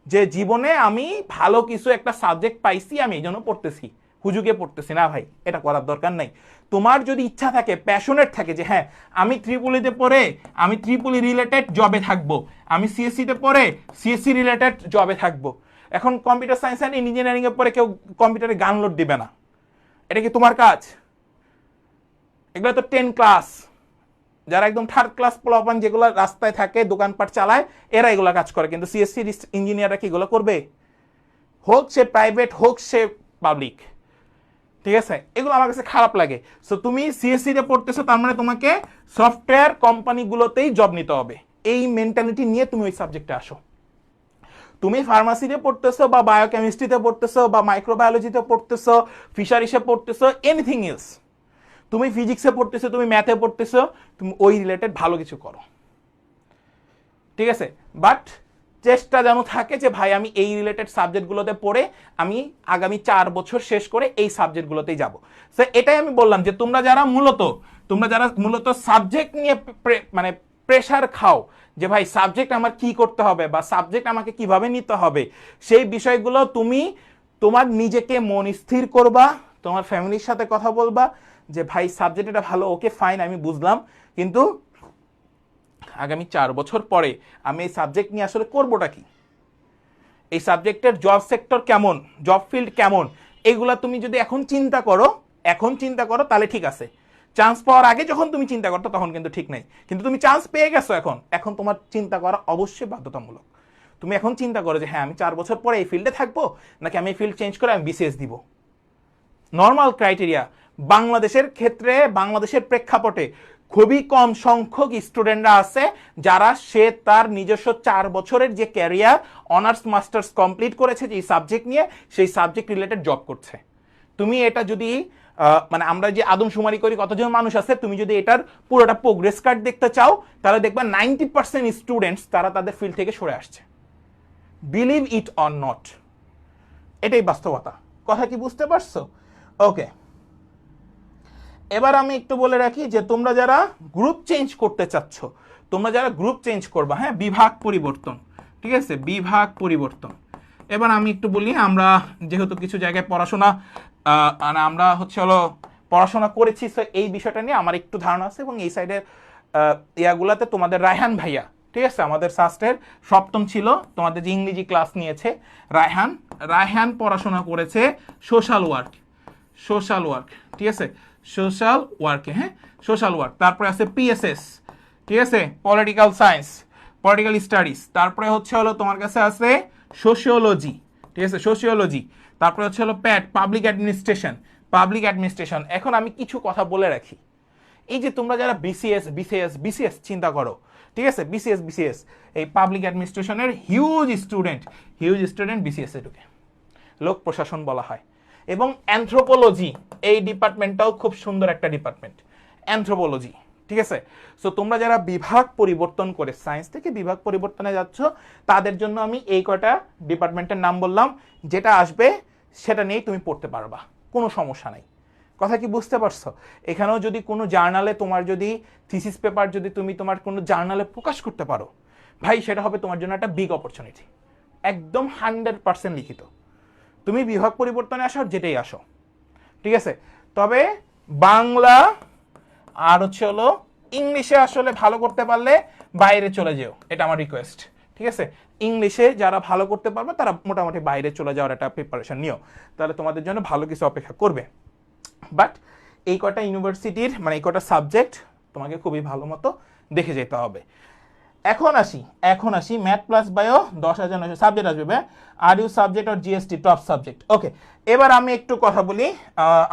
যে জীবনে আমি ভালো কিছু একটা সাবজেক্ট পাইছি আমি এই জন্য পড়তেছি, হুজুগে পড়তেছি না ভাই, এটা করার দরকার নাই। তোমার যদি ইচ্ছা থাকে, প্যাশনেট থাকে যে হ্যাঁ আমি ত্রিপুলিতে পড়ে আমি ত্রিপুলি রিলেটেড জবে থাকবো, আমি সিএসসিতে পড়ে সিএসসি রিলেটেড জবে থাকবো। এখন কম্পিউটার সায়েন্স অ্যান্ড ইঞ্জিনিয়ারিং এর পরে কেউ কম্পিউটারে গান লোড দিবে না, এটা কি তোমার কাজ? এগুলো তো 10 ক্লাস, যারা একদম থার্ড ক্লাস পোলাপান যেগুলো রাস্তায় থাকে দোকানপাট চালায় এরা এগুলো কাজ করে, কিন্তু সিএসসি ইঞ্জিনিয়াররা কি এগুলো করবে? হোক সে প্রাইভেট হোক সে পাবলিক, ঠিক আছে, এগুলো আমার কাছে খারাপ লাগে। সো তুমি সিএসসি তে পড়তেছো তার মানে তোমাকে সফটওয়্যার কোম্পানিগুলোতেই জব নিতে হবে, এই মেন্টালিটি নিয়ে তুমি ওই সাবজেক্টে আসো। তুমি ফার্মাসিতে পড়তেছো বা বায়োকেমিস্ট্রিতে পড়তেছো বা মাইক্রোবায়োলজিতে পড়তেছো, ফিশারিসে পড়তেছো, এনিথিং এলস, তুমি ফিজিক্সে পড়তেছো, তুমি ম্যাথে পড়তেছো, তুমি ওই রিলেটেড ভালো কিছু করো, ঠিক আছে। বাট চেষ্টা যেন থাকে যে ভাই আমি এই রিলেটেড সাবজেক্টগুলোতে পড়ে আমি আগামী 4 বছর শেষ করে এই সাবজেক্টগুলোতেই যাব। সো এটাই আমি বললাম যে তোমরা যারা মূলত সাবজেক্ট নিয়ে মানে প্রেশার খাও যে ভাই সাবজেক্ট আমার কি করতে হবে বা সাবজেক্ট আমাকে কিভাবে নিতে হবে, সেই বিষয়গুলো তুমি তোমার নিজেকে মন স্থির করবা, তোমার ফ্যামিলির সাথে কথা বলবা যে ভাই সাবজেক্ট এটা ভালো, ওকে ফাইন, আমি বুঝলাম, কিন্তু আগামী 4 বছর পরে আমি এই সাবজেক্ট নিয়ে আসলে করবোটা কি, এই সাবজেক্টের জব সেক্টর কেমন, জব ফিল্ড কেমন, এগুলা তুমি যদি এখন চিন্তা করো তাহলে ঠিক আছে। চান্স পাওয়ার আগে যখন তুমি চিন্তা করতো তখন কিন্তু ঠিক নাই, কিন্তু তুমি চান্স পেয়ে গেছো, এখন তোমার চিন্তা করা অবশ্যই বাধ্যতামূলক। তুমি এখন চিন্তা করো যে হ্যাঁ আমি 4 বছর পরে এই ফিল্ডে থাকবো নাকি আমি এই ফিল্ড চেঞ্জ করে আমি বিসিএস দিব। নর্মাল ক্রাইটেরিয়া বাংলাদেশের ক্ষেত্রে, বাংলাদেশের প্রেক্ষাপটে খুবই কম সংখ্যক স্টুডেন্টরা আছে যারা সে তার নিজস্ব 4 বছরের যে ক্যারিয়ার অনার্স মাস্টার্স কমপ্লিট করেছে যে সাবজেক্ট নিয়ে, সেই সাবজেক্ট রিলেটেড জব করছে। তুমি এটা যদি মানে আমরা যে আদমশুমারি করি কতজন মানুষ আছে, তুমি যদি এটার পুরোটা প্রোগ্রেস কার্ড দেখতে চাও তাহলে দেখবা 90% স্টুডেন্টস তারা তাদের ফিল্ড থেকে সরে আসছে। বিলিভ ইট অর নট, এটাই বাস্তবতা। কথা কি বুঝতে পারছো? ওকে, এবার আমি একটু বলে রাখি যে তোমরা যারা গ্রুপ চেঞ্জ করতে চাচ্ছ, তোমরা যারা গ্রুপ চেঞ্জ করবা, হ্যাঁ বিভাগ পরিবর্তন, ঠিক আছে, বিভাগ পরিবর্তন। এবার আমি একটু বলি, আমরা যেহেতু কিছু জায়গায় আমরা পড়াশোনা করেছি, তো এই বিষয়টা নিয়ে আমার একটু ধারণা আছে, এবং এই সাইডের ইয়াগুলাতে তোমাদের রায়হান ভাইয়া, ঠিক আছে, আমাদের সাস্টের সপ্তম ছিল, তোমাদের যে ইংরেজি ক্লাস নিয়েছে রায়হান পড়াশোনা করেছে সোশ্যাল ওয়ার্ক, ঠিক আছে, সোশ্যাল ওয়ার্কে, হ্যাঁ সোশ্যাল ওয়ার্ক। তারপরে আছে পিএসএস, ঠিক আছে, পলিটিক্যাল সায়েন্স, পলিটিক্যাল স্টাডিজ। তারপরে তোমার কাছে আছে সোশিওলজি, ঠিক আছে, সোশিওলজি। তারপরে প্যাট, পাবলিক অ্যাডমিনিস্ট্রেশন। এখন আমি কিছু কথা বলে রাখি, এই যে তোমরা যারা বিসিএস চিন্তা করো, ঠিক আছে, বিসিএস এই পাবলিক অ্যাডমিনিস্ট্রেশনের হিউজ স্টুডেন্ট বিসিএস এ ঢুকে, লোক প্রশাসন বলা হয়। এবং অ্যানথ্রোপোলজি, এই ডিপার্টমেন্টটাও খুব সুন্দর একটা ডিপার্টমেন্ট, অ্যানথ্রোপোলজি, ঠিক আছে। সো তোমরা যারা বিভাগ পরিবর্তন করে সায়েন্স থেকে বিভাগ পরিবর্তনে যাচ্ছ, তাদের জন্য আমি এই কয়টা ডিপার্টমেন্টের নাম বললাম, যেটা আসবে সেটা নিয়েই তুমি পড়তে পারবা, কোনো সমস্যা নাই। কথা কি বুঝতে পারছো? এখানেও যদি কোনো জার্নালে তোমার যদি থিসিস পেপার যদি তুমি তোমার কোনো জার্নালে প্রকাশ করতে পারো, ভাই সেটা হবে তোমার জন্য একটা বিগ অপরচুনিটি, একদম 100% লিখিত। তুমি বিভাগ পরিবর্তনে আসো, যেটাই আসো, ঠিক আছে। তবে বাংলা আর ইংলিশে আসলে ভালো করতে পারলে বাইরে চলে যেও, এটা আমার রিকোয়েস্ট, ঠিক আছে। ইংলিশে যারা ভালো করতে পারবে তারা মোটামুটি বাইরে চলে যাওয়ার একটা প্রিপারেশন নিও, তাহলে তোমাদের জন্য ভালো কিছু অপেক্ষা করবে। বাট এই কটা ইউনিভার্সিটির মানে এই কটা সাবজেক্ট তোমাকে খুবই ভালো মতো দেখে যেতে হবে। এখন আসি ম্যাথ প্লাস বায়ো 10,900 সাবজেক্ট আসবে। আর ইউ সাবজেক্ট আর জিএসটি টপ সাবজেক্ট। ওকে, এবার আমি একটু কথা বলি।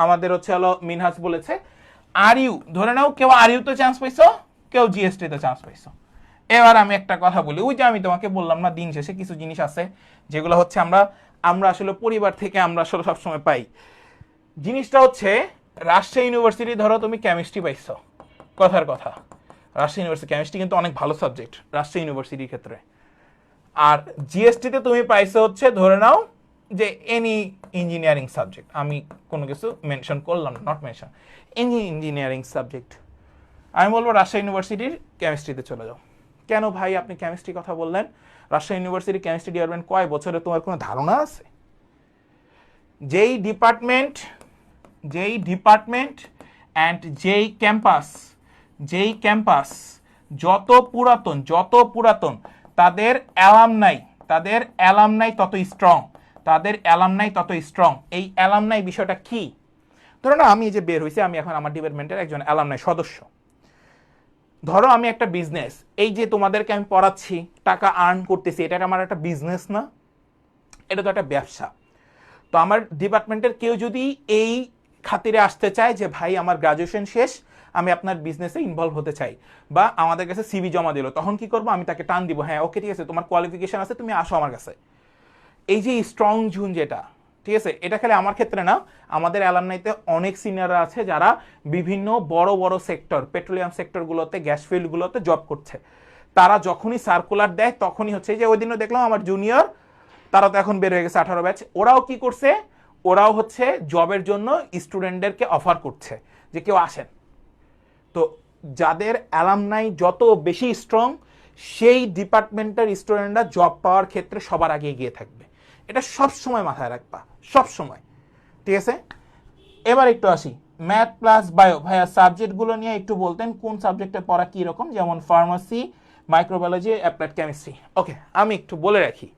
আমাদের মিনহাজ বলেছে আর ইউ, ধরে নাও কেউ আর ইউতে চান্স পাইছো, কেউ জিএসটিতে চান্স পাইছো। এবার আমি একটা কথা বলি, ওই যে আমি তোমাকে বললাম না, দিন শেষে কিছু জিনিস আছে যেগুলো আমরা আসলে পরিবার থেকে আমরা আসলে সবসময় পাই। জিনিসটা রাজশাহী ইউনিভার্সিটি, ধরো তুমি কেমিস্ট্রি পাইছো, কথার কথা, রাজশাহী ইউনিভার্সিটি কেমিস্ট্রি কিন্তু অনেক ভালো সাবজেক্ট রাজশাহী ইউনিভার্সিটির ক্ষেত্রে। আর জিএসটিতে তুমি পাইছো ধরে নাও যে এনি ইঞ্জিনিয়ারিং সাবজেক্ট, আমি কোনো কিছু মেনশন করলাম, not mention, any engineering subject, আমি বলবো রাজশাহী ইউনিভার্সিটির কেমিস্ট্রিতে চলে যাও। কেন ভাই আপনি কেমিস্ট্রি কথা বললেন? রাজশাহী ইউনিভার্সিটি কেমিস্ট্রি ডিপার্টমেন্ট কয় বছরে তোমার কোনো ধারণা আছে? যেই ডিপার্টমেন্ট অ্যান্ড যেই ক্যাম্পাস যত পুরাতন তাদের অ্যালামনাই তত স্ট্রং। এই অ্যালামনাই বিষয়টা কি? ধরো না, আমি যে বের হয়েছি, আমি এখন আমার ডিপার্টমেন্টের একজন অ্যালামনাই সদস্য। ধরো আমি একটা বিজনেস, এই যে তোমাদেরকে আমি পড়াচ্ছি, টাকা আর্ন করতেছি, এটা আমার একটা বিজনেস না? এটা তো একটা ব্যবসা। তো আমার ডিপার্টমেন্টের কেউ যদি এই খাতিরে আসতে চায় যে ভাই আমার গ্রাজুয়েশন শেষ, আমি আপনার বিজনেসে ইনভলভ হতে চাই, বা আমাদের কাছে সিভি জমা দিল, তখন কি করবো? আমি তাকে টান দিব, হ্যাঁ ওকে ঠিক আছে, তোমার কোয়ালিফিকেশন আছে, তুমি আসো আমার কাছে। এই যে স্ট্রং জুন যেটা, ঠিক আছে, এটা খালি আমার ক্ষেত্রে না, আমাদের অ্যালামনাইতে অনেক সিনিয়ররা আছে যারা বিভিন্ন বড় সেক্টর, পেট্রোলিয়াম সেক্টরগুলোতে, গ্যাস ফিল্ডগুলোতে জব করছে। তারা যখনই সার্কুলার দেয় তখনই হচ্ছে যে ওই দিনও দেখলাম আমার জুনিয়র, তারা তো এখন বের হয়ে গেছে 18 ব্যাচ, ওরাও কি করছে, ওরাও হচ্ছে জবের জন্য স্টুডেন্টদেরকে অফার করছে যে কেউ আসেন। তো যাদের অ্যালামনাই যত বেশি স্ট্রং, সেই ডিপার্টমেন্টের স্টুডেন্টরা জব পাওয়ার ক্ষেত্রে সবার আগে এগিয়ে থাকবে। এটা সব সময় মাথায় রাখবা, সব সময়, ঠিক আছে? এবার একটু আসি ম্যাথ প্লাস বায়ো। ভাইয়া সাবজেক্টগুলো নিয়ে একটু বলতেন, কোন সাবজেক্টে পড়া কী রকম, যেমন ফার্মাসি, মাইক্রোবায়োলজি, অ্যাপ্লাইড কেমিস্ট্রি। ওকে, আমি একটু বলে রাখি,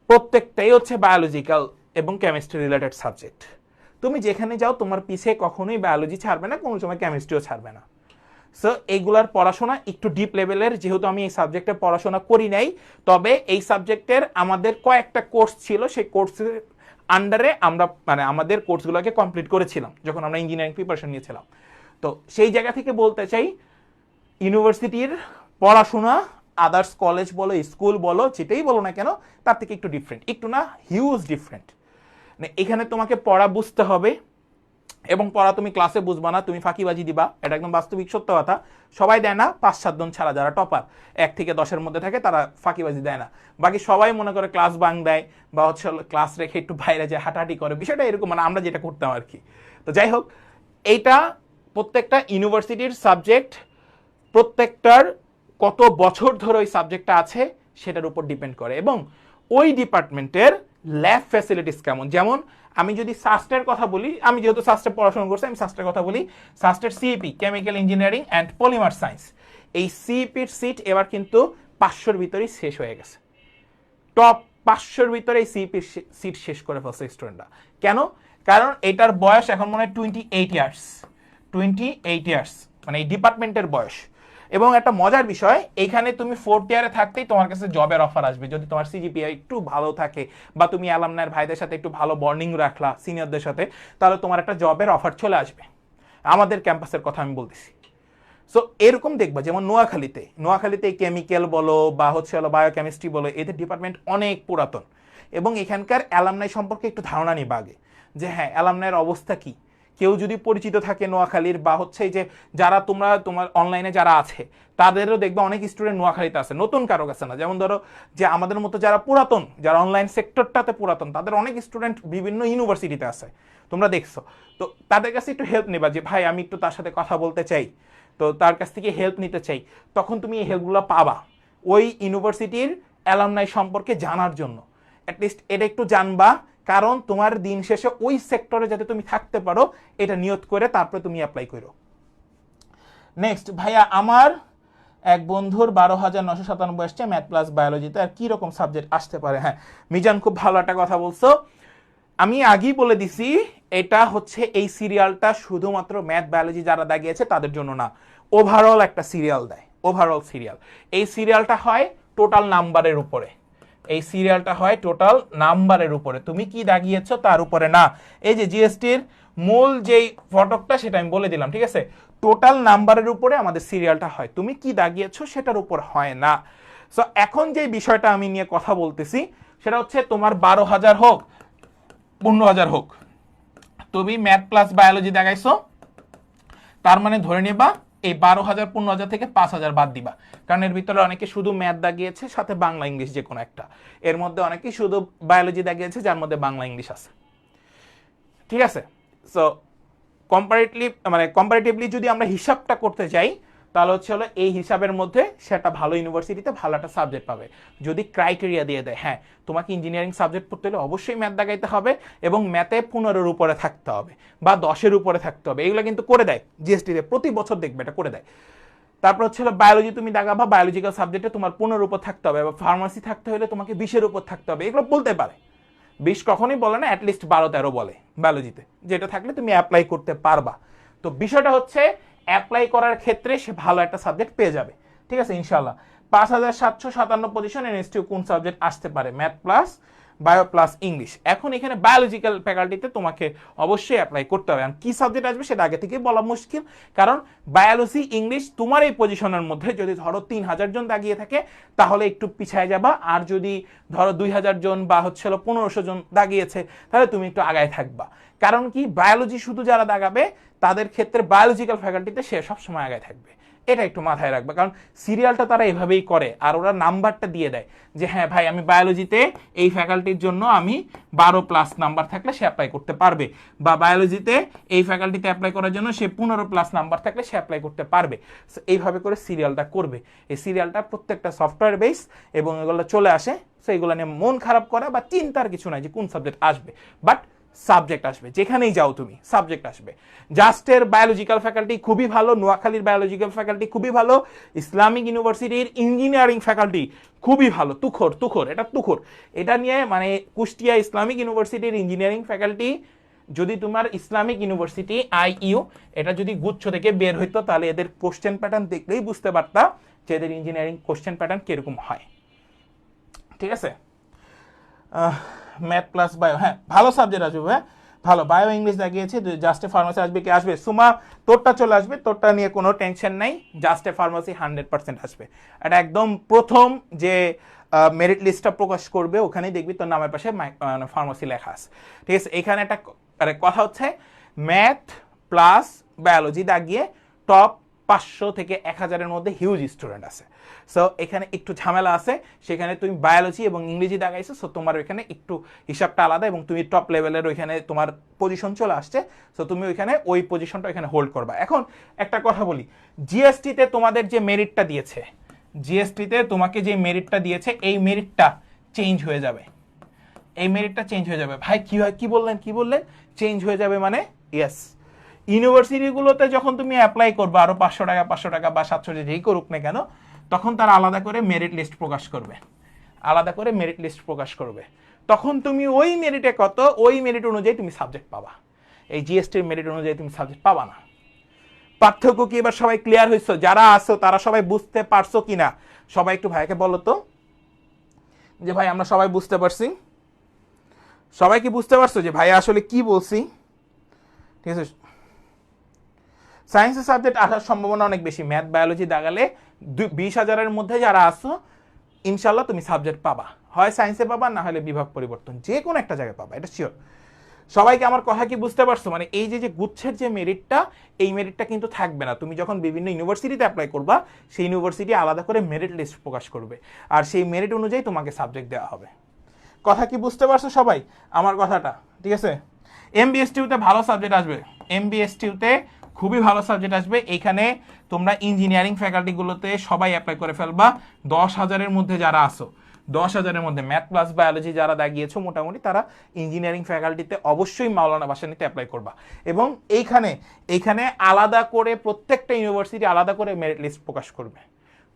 প্রত্যেকটাই হচ্ছে বায়োলজিক্যাল এবং কেমিস্ট্রি রিলেটেড সাবজেক্ট। তুমি যেখানে যাও তোমার পিছে কখনোই বায়োলজি ছাড়বে না, কোনো সময় কেমিস্ট্রিও ছাড়বে না। সো এইগুলার পড়াশোনা একটু ডিপ লেভেলের, যেহেতু আমি এই সাবজেক্টে পড়াশোনা করি নাই, তবে এই সাবজেক্টের আমাদের কয়েকটা কোর্স ছিল, সেই কোর্সের আন্ডারে আমরা মানে আমাদের কোর্সগুলোকে কমপ্লিট করেছিলাম যখন আমরা ইঞ্জিনিয়ারিং প্রিপারেশন নিয়েছিলাম। তো সেই জায়গা থেকে বলতে চাই, ইউনিভার্সিটির পড়াশোনা আদার্স কলেজ বলো, স্কুল বলো, যেটাই বলো না কেন, তার থেকে একটু ডিফারেন্ট, একটু না হিউজ ডিফারেন্ট। এখানে তোমাকে পড়া বুঝতে হবে, এবং পড়া তুমি ক্লাসে বুঝবা না, তুমি ফাঁকিবাজি দিবা, এটা একদম বাস্তবিক সত্য কথা। সবাই দেয় না, 5-7 জন ছাড়া যারা টপার 1 থেকে 10-এর মধ্যে থাকে তারা ফাঁকিবাজি দেয় না। বাকি সবাই মনে করে ক্লাস বাং দেয়, বা হচ্ছে ক্লাস রেখে একটু বাইরে যায় হাঁটাহাঁটি করে, বিষয়টা এরকম, মানে আমরা যেটা করতাম আর কি। তো যাই হোক, এইটা প্রত্যেকটা ইউনিভার্সিটির সাবজেক্ট, প্রত্যেকটার কত বছর ধরে ওই সাবজেক্টটা আছে সেটার উপর ডিপেন্ড করে, এবং ওই ডিপার্টমেন্টের ল্যাব ফ্যাসিলিটিস কেমন। যেমন আমি যদি সাস্টের কথা বলি, আমি যেহেতু সাস্টে পড়াশোনা করছি, আমি সাস্টের কথা বলি। সাস্টের CEP, chemical engineering and polymer science, এই সিইপির সিট এবার কিন্তু 500-র ভিতরেই শেষ হয়ে গেছে। টপ 500-র ভিতরে এই সিইপির সিট শেষ করে ফেলছে স্টুডেন্টরা। কেন? কারণ এটার বয়স এখন মনে হয় 28 ইয়ার্স, 28 ইয়ার্স মানে এই ডিপার্টমেন্টের বয়স। এবং একটা মজার বিষয়, এইখানে তুমি 4th ইয়ারে থাকতেই তোমার কাছে জবের অফার আসবে, যদি তোমার সিজিপিএ একটু ভালো থাকে, বা তুমি অ্যালামনাইয়ের ভাইদের সাথে একটু ভালো বন্ডিং রাখলা সিনিয়রদের সাথে, তাহলে তোমার একটা জবের অফার চলে আসবে। আমাদের ক্যাম্পাসের কথা আমি বলতেছি। সো এরকম দেখবা, যেমন নোয়াখালীতে কেমিক্যাল বলো বা হচ্ছে বায়োকেমিস্ট্রি বলো, এদের ডিপার্টমেন্ট অনেক পুরাতন, এবং এখানকার অ্যালামনাই সম্পর্কে একটু ধারণা নিবা আগে, যে হ্যাঁ অ্যালামনাইয়ের অবস্থা কি। কেউ যদি পরিচিত থাকে নোয়াখালীর, বা হচ্ছে যে যারা তোমার অনলাইনে যারা আছে, তাদেরও দেখবে অনেক স্টুডেন্ট নোয়াখালীতে আছে, নতুন কারো কাছে না। যেমন ধরো যে আমাদের মতো যারা পুরাতন, যারা অনলাইন সেক্টরটাতে পুরাতন, তাদের অনেক স্টুডেন্ট বিভিন্ন ইউনিভার্সিটিতে আছে, তোমরা দেখছো। তো তাদের কাছে একটু হেল্প নেবা, যে ভাই আমি একটু তার সাথে কথা বলতে চাই, তো তার কাছ থেকে হেল্প নিতে চাই, তখন তুমি এই হেল্পগুলো পাবা ওই ইউনিভার্সিটির অ্যালামনাই সম্পর্কে জানার জন্য। অ্যাটলিস্ট এটা একটু জানবা, কারণ তোমার দিন শেষে ওই সেক্টরে যাতে তুমি থাকতে পারো, এটা নিয়ত করে তারপরে তুমি অ্যাপ্লাই করো। নেক্সট ভাইয়া, আমার এক বন্ধুর 12,997 আসছে ম্যাথ প্লাস বায়োলজিতে, আর কি রকম সাবজেক্ট আসতে পারে? হ্যাঁ মিজান, খুব ভালো একটা কথা বলছো। আমি আগেই বলে দিছি, এটা হচ্ছে এই সিরিয়ালটা শুধুমাত্র ম্যাথ বায়োলজি যারা দাগিয়েছে তাদের জন্য না, ওভারঅল একটা সিরিয়াল দেয়, ওভারঅল সিরিয়াল। এই সিরিয়ালটা হয় টোটাল নাম্বারের উপরে, এই সিরিয়ালটা হয় টোটাল নাম্বারের উপরে, তুমি কি দাগিয়েছো তার উপরে না। এই যে জিএসটির মূল যেই ফটকটা সেটা আমি বলে দিলাম, ঠিক আছে? টোটাল নাম্বারের উপরে আমাদের সিরিয়ালটা হয়, তুমি কি দাগিয়েছো সেটার উপর হয় না। সো এখন যে বিষয়টা আমি নিয়ে কথা বলতেছি সেটা হচ্ছে, তোমার 12,000 হোক 15,000 হোক, তুমি ম্যাথ প্লাস বায়োলজি দেখাইছো, তার মানে ধরে নেবা এই 12,000 15,000 থেকে 5,000 বাদ দিবা, কারণ এর ভিতরে অনেকে শুধু ম্যাথ দাগিয়েছে, সাথে বাংলা ইংলিশ যে কোনো একটা, এর মধ্যে অনেকে শুধু বায়োলজি দাগিয়েছে যার মধ্যে বাংলা ইংলিশ আছে, ঠিক আছে? সো কম্পারেটিভলি যদি আমরা হিসাবটা করতে যাই, তাহলে হচ্ছে এই হিসাবের মধ্যে সেটা ভালো ইউনিভার্সিটিতে ভালো একটা সাবজেক্ট পাবে, যদি ক্রাইটেরিয়া দিয়ে দেয়। হ্যাঁ, তোমাকে ইঞ্জিনিয়ারিং সাবজেক্ট পড়তে হলে অবশ্যই ম্যাথ দাগাইতে হবে, এবং ম্যাথে 15-এর উপরে থাকতে হবে বা 10-এর উপরে থাকতে হবে, এগুলো কিন্তু করে দেয় জিএসটিতে, প্রতি বছর দেখবে এটা করে দেয়। তারপর হচ্ছে বায়োলজি তুমি দাগাবা, বায়োলজিক্যাল সাবজেক্টে তোমার 15-এর উপর থাকতে হবে, বা ফার্মাসি থাকতে হলে তোমাকে 20-এর উপর থাকতে হবে, এগুলো বলতে পারে। 20 কখনোই বলে না, অ্যাটলিস্ট 12-13 বলে বায়োলজিতে, যেটা থাকলে তুমি অ্যাপ্লাই করতে পারবা। তো বিষয়টা হচ্ছে অ্যাপ্লাই করার ক্ষেত্রে সে ভালো একটা সাবজেক্ট পেয়ে যাবে, ঠিক আছে ইনশাল্লাহ। 5,757 পজিশন এনএসটিউ কোন সাবজেক্ট আসতে পারে? Math plus bio plus English. এখন এখানে বায়োলজিক্যাল ফ্যাকাল্টিতে তোমাকে অবশ্যই অ্যাপ্লাই করতে হবে, আর কি সাবজেক্ট আসবে সেটা আগে থেকে বলা মুশকিল, কারণ বায়োলজি ইংলিশ তোমার এই পজিশনের মধ্যে যদি ধরো 3,000 জন দাগিয়ে থাকে তাহলে একটু পিছায় যাবা, আর যদি ধরো 2,000 জন বা 1,500 জন দাগিয়েছে তাহলে তুমি একটু আগায় থাকবা। কারণ কি, বায়োলজি শুধু যারা দাগাবে তাদের ক্ষেত্রে বায়োলজিক্যাল ফ্যাকাল্টিতে সে সবসময় আগায় থাকবে, এটা একটু মাথায় রাখবে, কারণ সিরিয়ালটা তারা এভাবেই করে, আর ওরা নাম্বারটা দিয়ে দেয় যে হ্যাঁ ভাই আমি বায়োলজিতে এই ফ্যাকাল্টির জন্য আমি 12+ নাম্বার থাকলে সে অ্যাপ্লাই করতে পারবে, বা বায়োলজিতে এই ফ্যাকাল্টিতে অ্যাপ্লাই করার জন্য সে 15+ নাম্বার থাকলে সে অ্যাপ্লাই করতে পারবে। এইভাবে করে সিরিয়ালটা করবে। এই সিরিয়ালটা প্রত্যেকটা সফটওয়্যার বেস এবং এগুলো চলে আসে। সো এগুলো নিয়ে মন খারাপ করা বা চিন্তার কিছু নাই যে কোন সাবজেক্ট আসবে, বাট সাবজেক্ট আসবে, যেখানেই যাও তুমি সাবজেক্ট আসবে। জাস্টের বায়োলজিক্যাল ফ্যাকাল্টি খুবই ভালো, নোয়াখালীর বায়োলজিক্যাল ফ্যাকাল্টি খুবই ভালো, ইসলামিক ইউনিভার্সিটির ইঞ্জিনিয়ারিং ফ্যাকাল্টি খুবই ভালো। তুখর এটা নিয়ে মানে কুষ্টিয়া ইসলামিক ইউনিভার্সিটির ইঞ্জিনিয়ারিং ফ্যাকাল্টি, যদি তোমার ইসলামিক ইউনিভার্সিটি IU এটা যদি গুচ্ছ থেকে বের হইতো তাহলে এদের কোশ্চেন প্যাটার্ন দেখলেই বুঝতে পারতা যে এদের ইঞ্জিনিয়ারিং কোশ্চেন প্যাটার্ন কিরকম হয়। ঠিক আছে, ম্যাথ প্লাস বায়ো, হ্যাঁ ভালো সাবজেক্ট আসবে, হ্যাঁ ভালো। বায়ো ইংলিশ লাগিয়েছে, জাস্টে ফার্মাসি আসবে কি আসবে? সুমা তোরটা চলে আসবে, তোরটা নিয়ে কোনো টেনশন নাই, জাস্টে ফার্মাসি 100% আসবে। এটা একদম প্রথম যে মেরিট লিস্টটা প্রকাশ করবে ওখানেই দেখবি তোর নামের পাশে ফার্মাসি লেখা আছে। ঠিক আছে, এখানে একটা কথা হচ্ছে ম্যাথ প্লাস বায়োলজি দাগিয়ে টপ 500 থেকে 1000-এর মধ্যে হিউজ স্টুডেন্ট আছে। সো এখানে একটু ঝামেলা আছে, সেখানে তুমি বায়োলজি এবং ইংরেজি দাগাইছো, সো তোমার ওইখানে একটু হিসাবটা আলাদা এবং তুমি টপ লেভেলের ওইখানে তোমার পজিশন চলে আসছে, সো তুমি ওইখানে ওই পজিশনটা ওইখানে হোল্ড করবা। এখন একটা কথা বলি, জিএসটিতে তোমাদের যে মেরিটটা দিয়েছে, জিএসটিতে তোমাকে যে মেরিটটা দিয়েছে এই মেরিটটা চেঞ্জ হয়ে যাবে, এই মেরিটটা চেঞ্জ হয়ে যাবে। ভাই কি হয়, কি বললেন চেঞ্জ হয়ে যাবে মানে? ইয়েস, ইউনিভার্সিটিগুলোতে যখন তুমি অ্যাপ্লাই করবে আরো 500 টাকা বা 700 যেই করুক না কেন, তখন তারা আলাদা করে মেরিট লিস্ট প্রকাশ করবে, তখন তুমি ওই মেরিটে কত, ওই মেরিট অনুযায়ী তুমি সাবজেক্ট পাবা। এই জিএসটির মেরিট অনুযায়ী তুমি সাবজেক্ট পাবা না। পার্থক্য কি এবার সবাই ক্লিয়ার হয়েছে? যারা আছো তারা সবাই বুঝতে পারছো কিনা? সবাই একটু ভাইকে বলো তো যে ভাই আমরা সবাই বুঝতে পারছি? সবাই কি বুঝতে পারছো যে ভাই আসলে কি বলছি? ঠিক আছে, সায়েন্সের সাবজেক্ট আসার সম্ভাবনা অনেক বেশি। ম্যাথ বায়োলজি দাগালে 20,000-এর মধ্যে যারা আসো ইনশাল্লাহ তুমি সাবজেক্ট পাবা, হয় সায়েন্সে পাবা না হলে বিভাগ পরিবর্তন, যে কোনো একটা জায়গায় পাবা, এটা শিওর। সবাইকে আমার কথা কি বুঝতে পারছো? মানে এই যে গুচ্ছের যে মেরিটটা, এই মেরিটটা কিন্তু থাকবে না। তুমি যখন বিভিন্ন ইউনিভার্সিটিতে অ্যাপ্লাই করবা, সেই ইউনিভার্সিটি আলাদা করে মেরিট লিস্ট প্রকাশ করবে, আর সেই মেরিট অনুযায়ী তোমাকে সাবজেক্ট দেওয়া হবে। কথা কি বুঝতে পারছো সবাই আমার কথাটা? ঠিক আছে, MBSTUতে ভালো সাবজেক্ট আসবে, MBSTUতে খুবই ভালো সাবজেক্ট আসবে। এইখানে তোমরা ইঞ্জিনিয়ারিং ফ্যাকাল্টিগুলোতে সবাই অ্যাপ্লাই করে ফেলবা। 10,000-এর মধ্যে যারা আসো, 10,000-এর মধ্যে ম্যাথ প্লাস বায়োলজি যারা দাগিয়েছো মোটামুটি তারা ইঞ্জিনিয়ারিং ফ্যাকাল্টিতে অবশ্যই মাওলানা ভাসানীতে অ্যাপ্লাই করবা। এবং এইখানে আলাদা করে প্রত্যেকটা ইউনিভার্সিটি আলাদা করে মেরিট লিস্ট প্রকাশ করবে,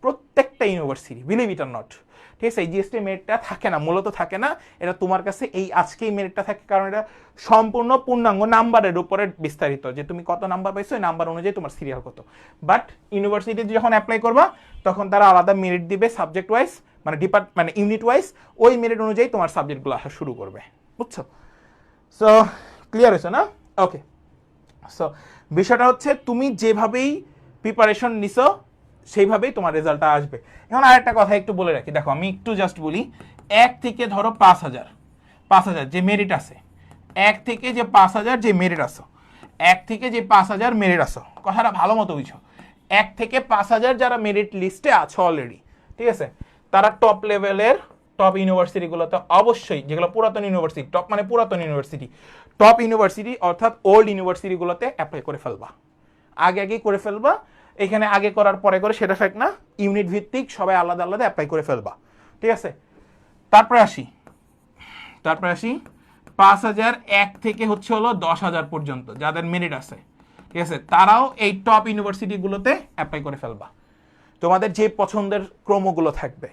প্রত্যেকটা university, believe it or not. ঠিক আছে, এই জিএসটি মেরিটটা থাকে না, মূলত থাকে না, এটা তোমার কাছে এই আজকেই মেরিটটা থাকে, কারণ এটা সম্পূর্ণ পূর্ণাঙ্গ নাম্বারের উপরে বিস্তারিত, যে তুমি কত নাম্বার পাইছো এই নাম্বার অনুযায়ী তোমার সিরিয়াল কত। বাট ইউনিভার্সিটিতে যখন অ্যাপ্লাই করবা তখন তারা আলাদা মেরিট দিবে সাবজেক্ট ওয়াইজ, মানে ইউনিট ওয়াইজ, ওই মেরিট অনুযায়ী তোমার সাবজেক্টগুলো আসা শুরু করবে। বুঝছো? সো ক্লিয়ার হয়েছে না? ওকে, সো বিষয়টা হচ্ছে তুমি যেভাবেই প্রিপারেশন নিছো সেইভাবেই তোমার রেজাল্টটা আসবে। এখন আরেকটা কথা একটু বলে রাখি, দেখো আমি একটু জাস্ট বলি, 1 থেকে ধরো 5,000 যে মেরিট আছে, 1 থেকে যে 5,000 যে মেরিট আসো, 1 থেকে যে 5,000 মেরিট আসো, কথাটা ভালো মতো বুঝো। 1 থেকে 5,000 যারা মেরিট লিস্টে আছো অলরেডি, ঠিক আছে, তারা টপ লেভেলের টপ ইউনিভার্সিটিগুলোতে অবশ্যই, যেগুলো পুরাতন ইউনিভার্সিটি, টপ মানে পুরাতন ইউনিভার্সিটি, টপ ইউনিভার্সিটি অর্থাৎ ওল্ড ইউনিভার্সিটিগুলোতে অ্যাপ্লাই করে ফেলবা, আগেই করে ফেলবা। এখানে আগে করার পরে করে সেটা ফ্যাক্ট না, ইউনিট ভিত্তিক সবাই আলাদা আলাদা অ্যাপ্লাই করে ফেলবা। ঠিক আছে, তারপরে আসি 5,000 1 থেকে হচ্ছে হলো 10,000 পর্যন্ত যাদের মেরিট আছে, ঠিক আছে, তারাও এই টপ ইউনিভার্সিটিগুলোতে অ্যাপ্লাই করে ফেলবা, তোমাদের যে পছন্দের ক্রমগুলো থাকবে।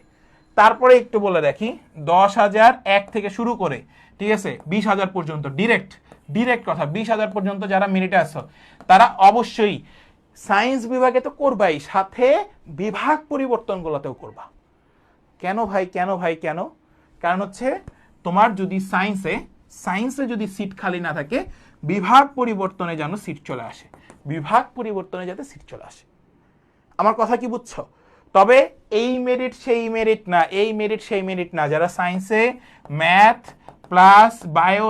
তারপরে একটু বলে রাখি, 10,000 1 থেকে শুরু করে, ঠিক আছে, 20,000 পর্যন্ত, ডিরেক্ট কথা, 20,000 পর্যন্ত যারা মেরিটে আছো তারা অবশ্যই সায়েন্স বিভাগে তো করবাই, সাথে বিভাগ পরিবর্তনগুলোতেও করবা। কেন ভাই? কারণ হচ্ছে তোমার যদি সায়েন্সে যদি সিট খালি না থাকে, বিভাগ পরিবর্তনে যেন সিট চলে আসে, যাতে সিট চলে আসে। আমার কথা কি বুঝছো? তবে এই মেরিট সেই মেরিট না, যারা সায়েন্সে ম্যাথ প্লাস বায়ো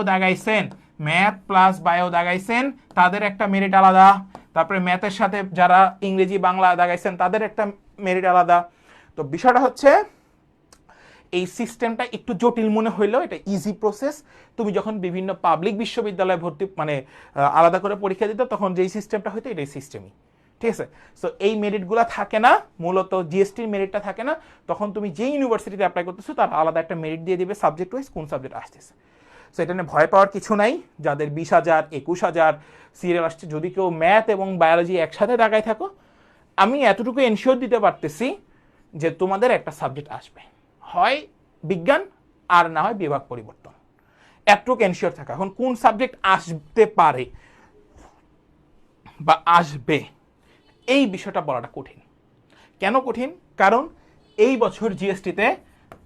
দাগাইছেন তাদের একটা মেরিট আলাদা, তারপরে ম্যাথের সাথে যারা ইংরেজি বাংলা দাগাইছেন তাদের একটা মেরিট আলাদা। তো বিষয়টা হচ্ছে এই সিস্টেমটা একটু জটিল মনে হইলেও এটা ইজি প্রসেস। তুমি যখন বিভিন্ন পাবলিক বিশ্ববিদ্যালয়ে ভর্তি মানে আলাদা করে পরীক্ষা দিতে তখন যেই সিস্টেমটা হইতো এটাই সিস্টেমই, ঠিক আছে। সো এই মেরিটগুলো থাকে না, মূলত জিএসটির মেরিটটা থাকে না। তখন তুমি যে ইউনিভার্সিটিতে অ্যাপ্লাই করতেছো তার আলাদা একটা মেরিট দিয়ে দিবে সাবজেক্ট ওয়াইজ কোন সাবজেক্ট আসতেছে। সো এটা নিয়ে ভয় পাওয়ার কিছু নাই। যাদের 20,000 21,000 সিরিয়াল আসছে, যদি কেউ ম্যাথ এবং বায়োলজি একসাথে দাগায় থাকো, আমি এতটুকু এনশিওর দিতে পারতেছি যে তোমাদের একটা সাবজেক্ট আসবে, হয় বিজ্ঞান আর না হয় বিভাগ পরিবর্তন। এতটুকু এনশিওর থাকা। এখন কোন সাবজেক্ট আসতে পারে বা আসবে এই বিষয়টা বলাটা কঠিন। কেন কঠিন? কারণ এই বছর জিএসটিতে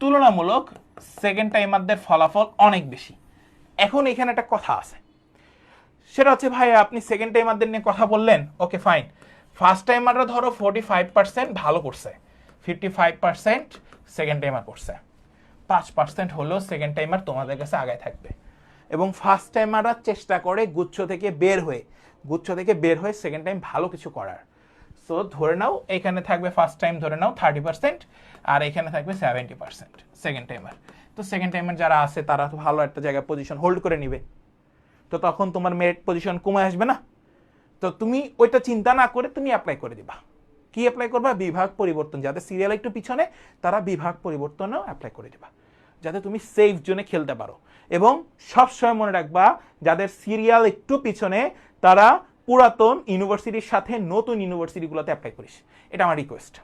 তুলনামূলক সেকেন্ড টাইমারদের ফলাফল অনেক বেশি। এখন এখানে একটা কথা আছে, সেটা হচ্ছে ভাই আপনি সেকেন্ড টাইমারদের নিয়ে কথা বললেন, ওকে ফাইন, ফার্স্ট টাইমাররা ধরো 45% ভালো করছে, 55% সেকেন্ড টাইমার করছে, 5% হলেও সেকেন্ড টাইমার তোমাদের কাছে আগায় থাকবে। এবং ফার্স্ট টাইমাররা চেষ্টা করে গুচ্ছ থেকে বের হয়ে সেকেন্ড টাইম ভালো কিছু করার। সো ধরে নাও এখানে থাকবে ফার্স্ট টাইম ধরে নাও 30% আর এখানে থাকবে 70% সেকেন্ড টাইমার। তো সেকেন্ড টাইমার যারা আছে তারা তো ভালো একটা জায়গায় পজিশন হোল্ড করে নিবে, তো তখন তোমার মেরিট পজিশন কমে আসবে না? তো তুমি ওইটা চিন্তা না করে তুমি অ্যাপ্লাই করে দিবা। কি অ্যাপ্লাই করবা? বিভাগ পরিবর্তন। যাদের সিরিয়াল একটু পিছনে তারা বিভাগ পরিবর্তনেও অ্যাপ্লাই করে দিবা, যাতে তুমি সেফ জোনে খেলতে পারো। এবং সবসময় মনে রাখবা যাদের সিরিয়াল একটু পিছনে তারা পুরাতন ইউনিভার্সিটির সাথে নতুন ইউনিভার্সিটিগুলোতে অ্যাপ্লাই করিস, এটা আমার রিকোয়েস্ট।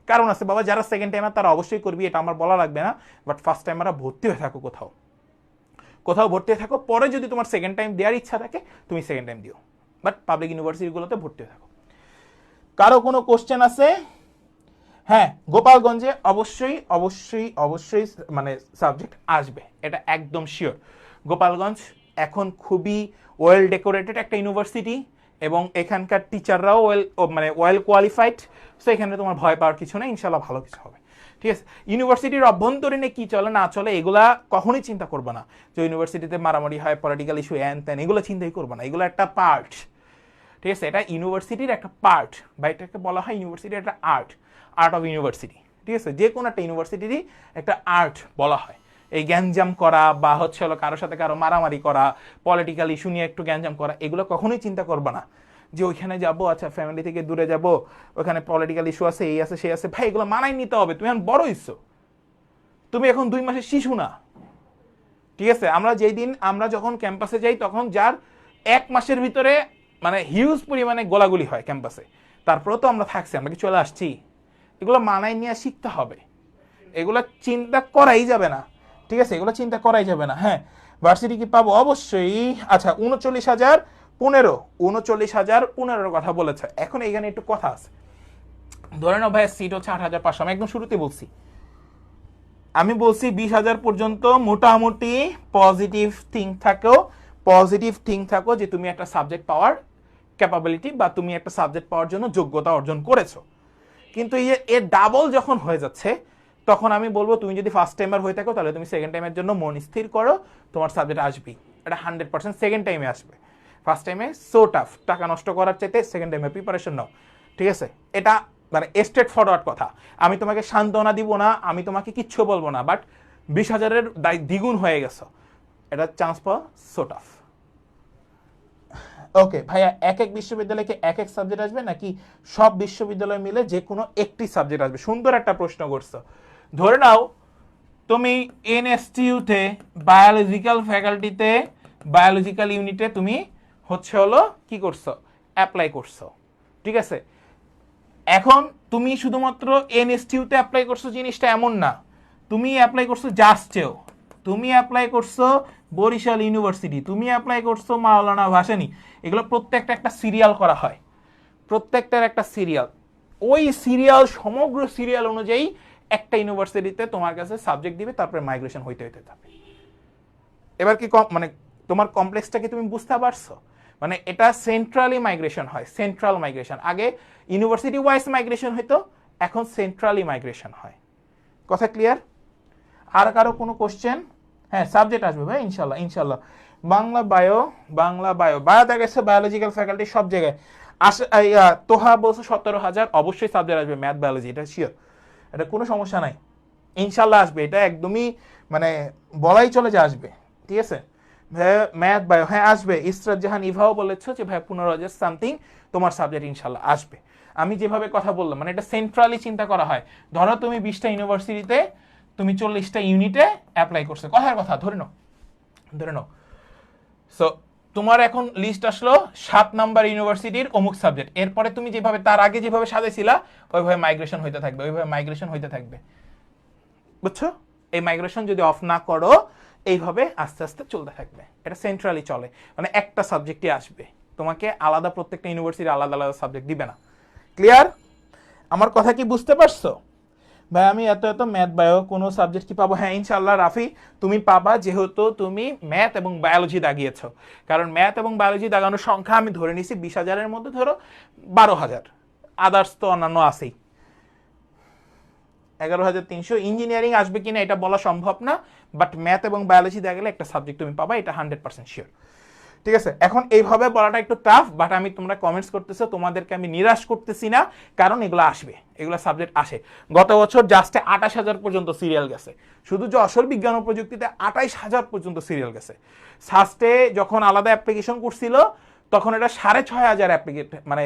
কারণ আছে বাবা, যারা সেকেন্ড টাইমার তারা অবশ্যই করবি, এটা আমার বলা লাগবে না। বাট ফার্স্ট টাইমাররা ভর্তি হয়ে থাকো, কোথাও ভর্তি হয়ে থাকো। পরে যদি তোমার সেকেন্ড টাইম দেওয়ার ইচ্ছা থাকে তুমি সেকেন্ড টাইম দিও, বাট পাবলিক ইউনিভার্সিটিগুলোতে ভর্তি হয়ে থাকো। কারো কোনো কোশ্চেন আছে? হ্যাঁ, গোপালগঞ্জে অবশ্যই অবশ্যই অবশ্যই মানে সাবজেক্ট আসবে, এটা একদম শিওর। গোপালগঞ্জ এখন খুবই ওয়েল ডেকোরেটেড একটা ইউনিভার্সিটি এবং এখানকার টিচাররাও ওয়েল কোয়ালিফাইড। সো এখানে তোমার ভয় পাওয়ার কিছু নেই, ইনশাল্লাহ ভালো কিছু হবে, ঠিক আছে। ইউনিভার্সিটির অভ্যন্তরীণে কি চলে না চলে এগুলা কখনোই চিন্তা করবে না, যে ইউনিভার্সিটিতে মারামারি হয়, পলিটিক্যাল ইস্যু এন তেন, এগুলো চিন্তাই করবে না। এগুলো একটা পার্ট, ঠিক আছে। এটা ইউনিভার্সিটির একটা পার্ট, বা এটাকে বলা হয় ইউনিভার্সিটির একটা আর্ট অফ ইউনিভার্সিটি, ঠিক আছে। যে কোনো একটা ইউনিভার্সিটিরই একটা আর্ট বলা হয়। এই গ্যাঞ্জাম করা বা হচ্ছে হলো কারোর সাথে কারো মারামারি করা, পলিটিক্যাল ইস্যু নিয়ে একটু গ্যাঞ্জাম করা, এগুলো কখনোই চিন্তা করবে না যে ওইখানে যাবো, আচ্ছা ফ্যামিলি থেকে দূরে যাব, ওখানে পলিটিক্যাল ইস্যু আছে, এই আছে সেই আছে। ভাই এগুলো মানাই নিতে হবে, তুমি এখন বড় ইস্যু, তুমি এখন 2 মাসের শিশু না, ঠিক আছে। আমরা যখন ক্যাম্পাসে যাই তখন যার 1 মাসের ভিতরে মানে হিউজ পরিমাণে গোলাগুলি হয় ক্যাম্পাসে, তারপরেও তো আমরা থাকছি, আমরা কি চলে আসছি? এগুলো মানায় নিয়ে শিখতে হবে, এগুলো চিন্তা করাই যাবে না, ঠিক আছে, এগুলো চিন্তা করাই যাবে না। হ্যাঁ, ভার্সিটি কি পাবো? অবশ্যই। আচ্ছা 39,015 কথা বলেছে। এখন এখানে একটু কথা আছে, ধরে নাও ভাই সিট হচ্ছে 8,500, আমি একদম শুরুতে বলছি, আমি বলছি 20,000 পর্যন্ত মোটামুটি পজিটিভ থিঙ্ক থাকো যে তুমি একটা সাবজেক্ট পাওয়ার ক্যাপাবিলিটি বা তুমি একটা সাবজেক্ট পাওয়ার জন্য যোগ্যতা অর্জন করেছো। কিন্তু এর ডাবল যখন হয়ে যাচ্ছে তখন আমি বলবো তুমি যদি ফার্স্ট টাইমার হয়ে থাকো তাহলে তুমি সেকেন্ড টাইমের জন্য মন স্থির করো, তোমার সাবজেক্ট আসবেই, এটা 100% সেকেন্ড টাইমে আসবে। ফার্স্ট টাইমে সো টাফ, টাকা নষ্ট করার চাইতে সেকেন্ড টাইমে প্রিপারেশন নাও, ঠিক আছে। এটা মানে স্ট্রেট ফরওয়ার্ড কথা, আমি তোমাকে সান্ত্বনা দিব না, আমি তোমাকে কিচ্ছু বলবো না, বাট 20,000-এর দ্বিগুণ হয়ে গেছো, এটা চান্স পাওয়া সো টাফ। ওকে ভাইয়া, এক এক বিশ্ববিদ্যালয়কে এক এক সাবজেক্ট আসবে নাকি সব বিশ্ববিদ্যালয় মিলে যে কোনো একটি সাবজেক্ট আসবে? সুন্দর একটা প্রশ্ন করছো। ধরে নাও তুমি এনএসটিইউতে বায়োলজিক্যাল ফ্যাকাল্টিতে বায়োলজিক্যাল ইউনিটে তুমি হচ্ছে হলো কি করছো, অ্যাপ্লাই করছো, ঠিক আছে। এখন তুমি শুধুমাত্র এনএসটিইউতে অ্যাপ্লাই করছো জিনিসটা এমন না, তুমি অ্যাপ্লাই করছো জাস্টেও, তুমি অ্যাপ্লাই করছো বরিশাল ইউনিভার্সিটি, তুমি অ্যাপ্লাই করছো মাওলানা ভাসানী, এগুলো প্রত্যেকটা একটা সিরিয়াল করা হয়, প্রত্যেকটার একটা সিরিয়াল, ওই সিরিয়াল সমগ্র সিরিয়াল অনুযায়ী একটা ইউনিভার্সিটিতে তোমার কাছে সাবজেক্ট দিবে, তারপরে মাইগ্রেশন হইতে থাকবে। এবার কি মানে তোমার কমপ্লেক্সটা কি তুমি বুঝতে পারছো? মানে এটা সেন্ট্রালি মাইগ্রেশন হয়, সেন্ট্রাল মাইগ্রেশন। আগে ইউনিভার্সিটি ওয়াইজ মাইগ্রেশন হইতো, এখন সেন্ট্রালি মাইগ্রেশন হয়। কথা ক্লিয়ার? আর কারো কোনো কোশ্চেন? হ্যাঁ, সাবজেক্ট আসবে ভাই ইনশাল্লাহ। বাংলা বায়ো দেখা গেছে বায়োলজিক্যাল ফ্যাকাল্টি সব জায়গায়। তোহা বলছে 17,000, অবশ্যই সাবজেক্ট আসবে ম্যাথ বায়োলজি, এটা শিওর, এটা কোনো সমস্যা নাই, ইনশাল্লাহ আসবে, এটা একদমই মানে বলাই চলে যে আসবে, ঠিক আছে। ম্যাথ বায়ো হ্যাঁ আসবে। ইসরাত জাহান ইভাও বলেছো যে ভাই 15,000 সামথিং তোমার সাবজেক্ট ইনশাল্লাহ আসবে। আমি যেভাবে কথা বললাম মানে এটা সেন্ট্রালি চিন্তা করা হয়। ধরো তুমি 20টা ইউনিভার্সিটিতে তুমি 40টা ইউনিটে অ্যাপ্লাই করছো, কথার কথা ধরে নাও। সো তোমার এখন লিস্ট আসলো 7 নাম্বার ইউনিভার্সিটির অমুক সাবজেক্ট, এরপরে তুমি যেভাবে তার আগে যেভাবে সাজাইছিলা ওইভাবে মাইগ্রেশন হইতে থাকবে, বুঝছো? এই মাইগ্রেশন যদি অফ না করো এইভাবে আস্তে আস্তে চলতে থাকবে, এটা সেন্ট্রালি চলে, মানে একটা সাবজেক্টই আসবে, তোমাকে আলাদা প্রত্যেকটা ইউনিভার্সিটি আলাদা আলাদা সাবজেক্ট দিবে না। ক্লিয়ার? আমার কথা কি বুঝতে পারছো? ভাই আমি এত ম্যাথ বায়ো কোনো সাবজেক্ট কি পাবো? হ্যাঁ ইনশাআল্লাহ রাফি তুমি পাবা, যেহেতু তুমি ম্যাথ এবং বায়োলজি দাগিয়েছো। কারণ ম্যাথ এবং বায়োলজি দাগানোর সংখ্যা আমি ধরে নিছি 20,000-এর মধ্যে ধরো 12,000, আদার্স তো অন্যান্য আছেই 11,300। ইঞ্জিনিয়ারিং আসবে কিনা এটা বলা সম্ভব না, বাট ম্যাথ এবং বায়োলজি দেখা গেলে একটা সাবজেক্ট তুমি পাবা, এটা 100% শিওর। ঠিক আছে, এখন এইভাবে বলাটা একটু টাফ, বাট আমি তোমরা কমেন্টস করতেছো, তোমাদেরকে আমি নিরাশ করতেছি না, কারণ এগুলো আসবে, এগুলো সাবজেক্ট আসে। গত বছর জাস্টে 28,000 পর্যন্ত সিরিয়াল গেছে, শুধু যশোর বিজ্ঞান ও প্রযুক্তিতে 28,000 পর্যন্ত সিরিয়াল গেছে। সাস্টে যখন আলাদা অ্যাপ্লিকেশন করছিল তখন এটা 6,500 মানে